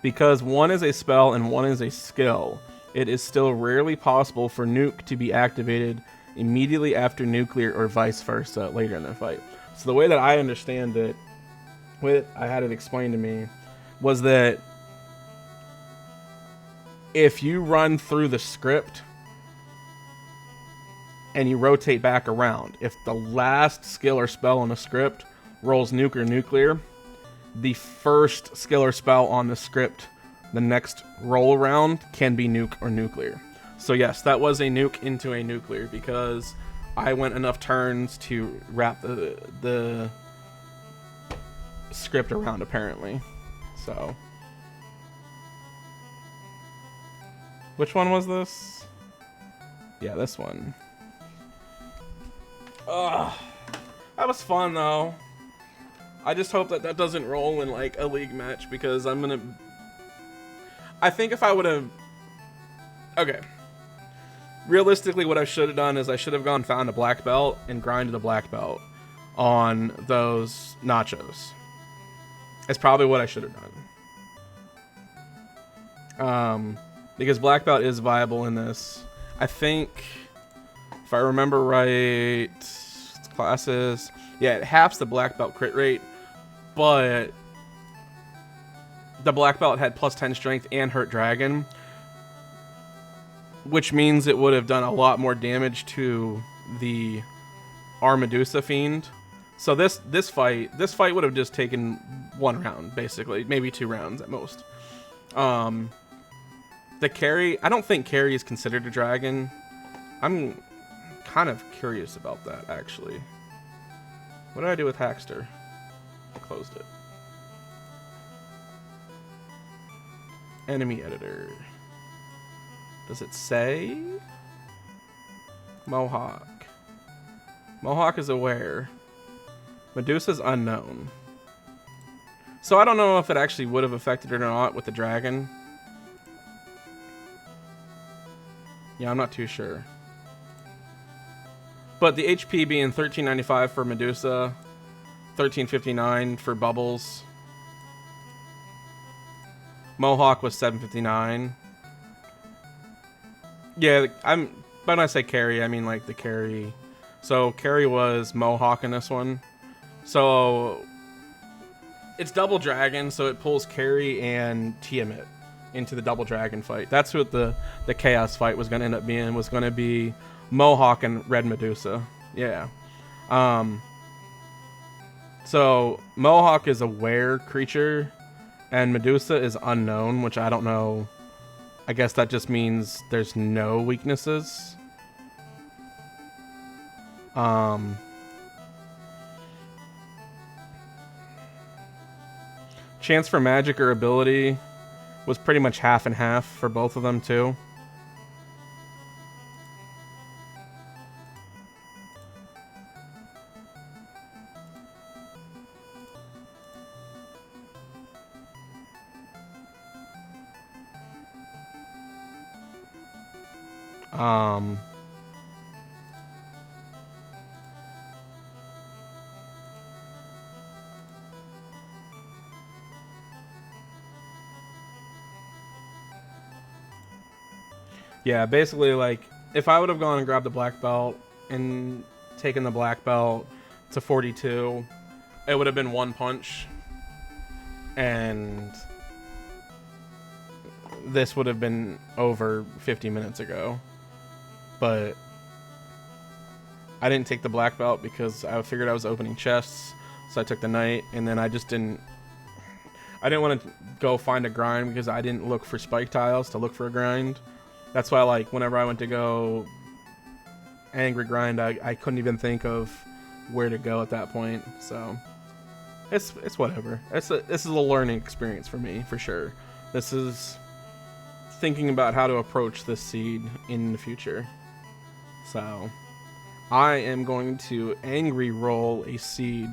Because one is a spell and one is a skill, it is still rarely possible for Nuke to be activated immediately after Nuclear or vice versa later in the fight. So the way that I understand it, what I had it explained to me, was that if you run through the script and you rotate back around, if the last skill or spell on the script rolls Nuke or Nuclear, the first skill or spell on the script, the next roll around, can be Nuke or Nuclear. So yes, that was a Nuke into a Nuclear because I went enough turns to wrap the script around, apparently. So, which one was this? Yeah, this one. Ugh. That was fun, though. I just hope that that doesn't roll in, like, a league match, because I'm gonna... I think if I would have... Okay. Realistically, what I should have done is I should have gone found a black belt and grinded a black belt on those nachos. It's probably what I should have done. Because black belt is viable in this. I think, if I remember right, classes... Yeah, it halves the black belt crit rate, but the black belt had plus 10 strength and hurt dragon, which means it would have done a lot more damage to the Medusa fiend. So this fight would have just taken 1 round, basically, maybe 2 rounds at most. The carry, I don't think carry is considered a dragon. I'm kind of curious about that, actually. What did I do with Hackster? I closed it. Enemy editor. Does it say? Mohawk. Mohawk is aware. Medusa's unknown. So I don't know if it actually would have affected it or not with the dragon. Yeah, I'm not too sure. But the HP being 1395 for Medusa, 1359 for Bubbles. Mohawk was 759. Yeah, when I say carry, I mean like the carry. So carry was Mohawk in this one. So it's double dragon, so it pulls carry and Tiamat into the double dragon fight. That's what the chaos fight was going to end up being. Was going to be Mohawk and Red Medusa. Yeah. So Mohawk is a were creature and Medusa is unknown, which I don't know. I guess that just means there's no weaknesses. Chance for magic or ability was pretty much half and half for both of them too. Um, yeah, basically, like, if I would have gone and grabbed the black belt and taken the black belt to 42, it would have been one punch, and this would have been over 50 minutes ago. But I didn't take the black belt because I figured I was opening chests, so I took the knight, and then I didn't want to go find a grind because I didn't look for spike tiles to look for a grind. That's why, like, whenever I went to go angry grind, I couldn't even think of where to go at that point. So it's whatever. This is a learning experience for me, for sure. This is thinking about how to approach this seed in the future. So I am going to angry roll a seed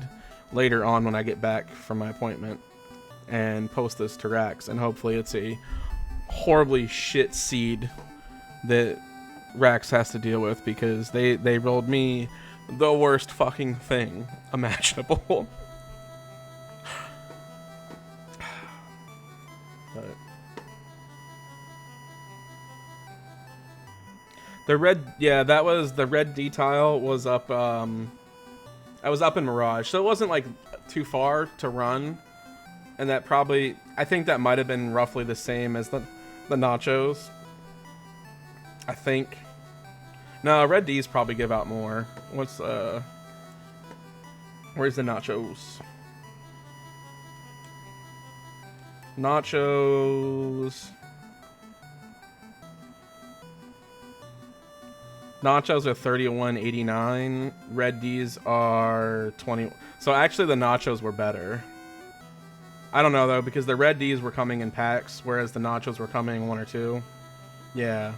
later on when I get back from my appointment and post this to Rax, and hopefully it's a horribly shit seed that Rax has to deal with, because they rolled me the worst fucking thing imaginable. But the red, yeah, that was the red D tile was up. I was up in Mirage, so it wasn't like too far to run, and that probably, I think that might have been roughly the same as the nachos. I think. No, red D's probably give out more. What's where's the nachos? Nachos are 31.89. Red D's are 20. So actually the nachos were better. I don't know though, because the red D's were coming in packs, whereas the nachos were coming 1 or 2. Yeah.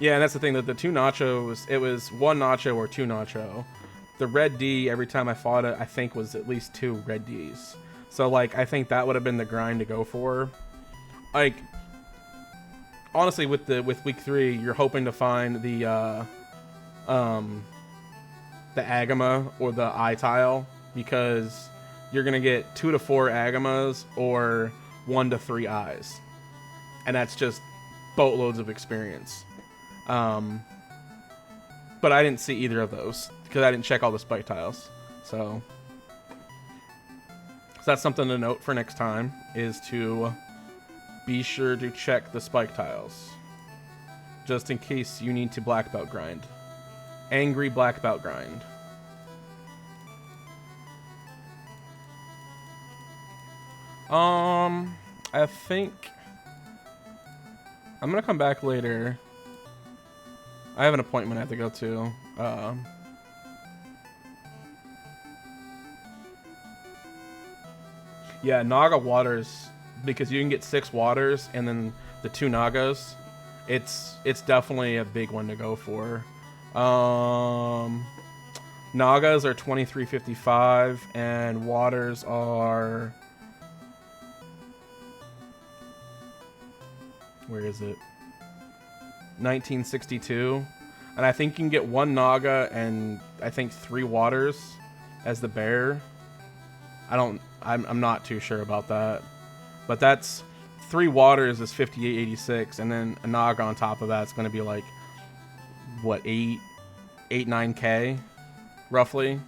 Yeah, and that's the thing, that the 2 nachos, it was 1 nacho or 2 nacho. The red D, every time I fought it, I think was at least 2 red D's. So, like, I think that would have been the grind to go for. Like, honestly, with week 3, you're hoping to find the Agama or the eye tile, because you're gonna get 2 to 4 Agamas or 1 to 3 eyes, and that's just boatloads of experience. But I didn't see either of those because I didn't check all the spike tiles. So that's something to note for next time, is to be sure to check the spike tiles, just in case you need to black belt grind. Angry black belt grind. I think I'm gonna come back later. I have an appointment I have to go to. Yeah, Naga waters, because you can get 6 waters and then the 2 Nagas. It's definitely a big one to go for. Nagas are 23.55 and waters are, where is it? 1962, and I think you can get 1 Naga and I think 3 waters as the bear. I'm not too sure about that, but that's 3 waters is 58.86, and then a Naga on top of that's going to be like what, 9k roughly.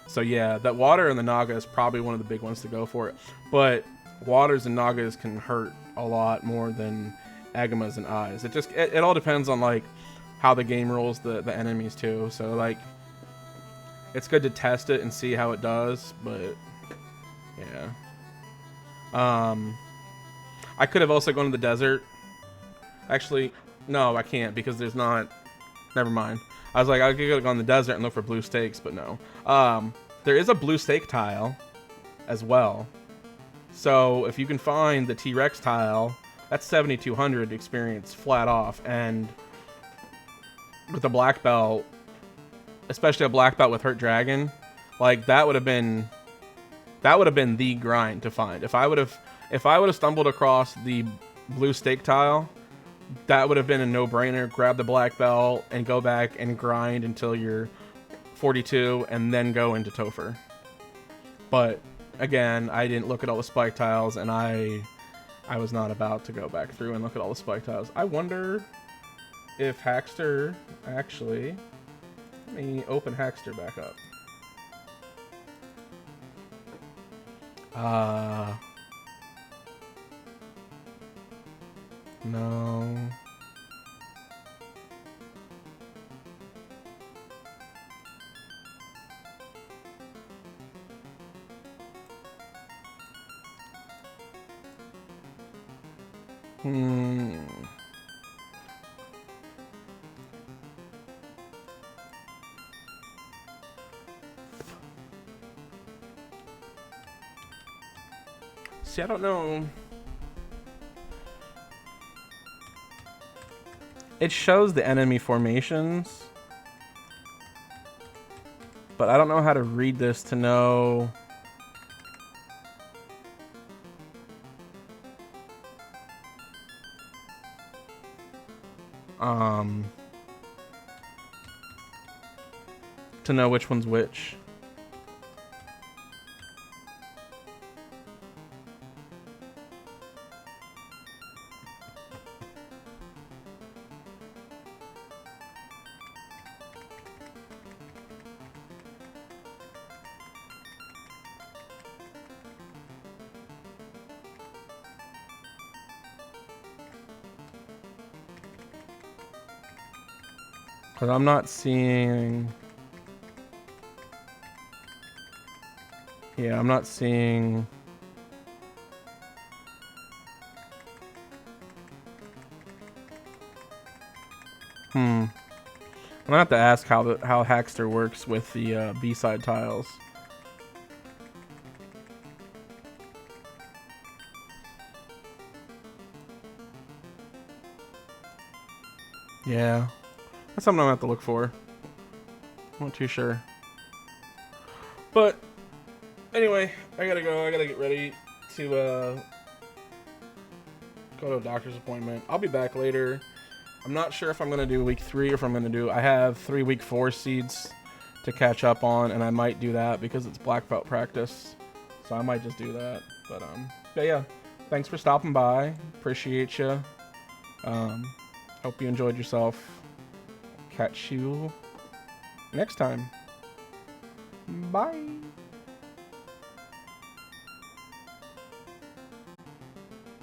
So yeah, that water and the Naga is probably one of the big ones to go for it, but waters and Nagas can hurt a lot more than Agamas and eyes. It all depends on like how the game rolls the enemies too. So like, it's good to test it and see how it does, but yeah. I could have also gone to the desert. Actually, no, I can't, because there's not. Never mind. I was like, I could have gone to the desert and look for blue stakes, but no. There is a blue stake tile as well. So if you can find the T-Rex tile, that's 7,200 experience flat off, and with a black belt, especially a black belt with Hurt Dragon, like that would have been the grind to find. If I would have stumbled across the blue stake tile, that would have been a no-brainer. Grab the black belt and go back and grind until you're 42 and then go into Topher. But again, I didn't look at all the spike tiles, and I was not about to go back through and look at all the spike tiles. I wonder if Hackster actually... Let me open Hackster back up. No. See, I don't know. It shows the enemy formations, but I don't know how to read this to know. To know which one's which. Because I'm not seeing... Yeah, I'm not seeing... I'm gonna have to ask how Hackster works with the B-side tiles. Yeah, that's something I'm gonna have to look for. I'm not too sure. But anyway, I gotta go. I gotta get ready to go to a doctor's appointment. I'll be back later. I'm not sure if I'm gonna do week 3 or if I'm gonna do... I have 3 week 4 seeds to catch up on, and I might do that because it's black belt practice. So I might just do that. But yeah. Thanks for stopping by. Appreciate you. Hope you enjoyed yourself. Catch you next time. Bye.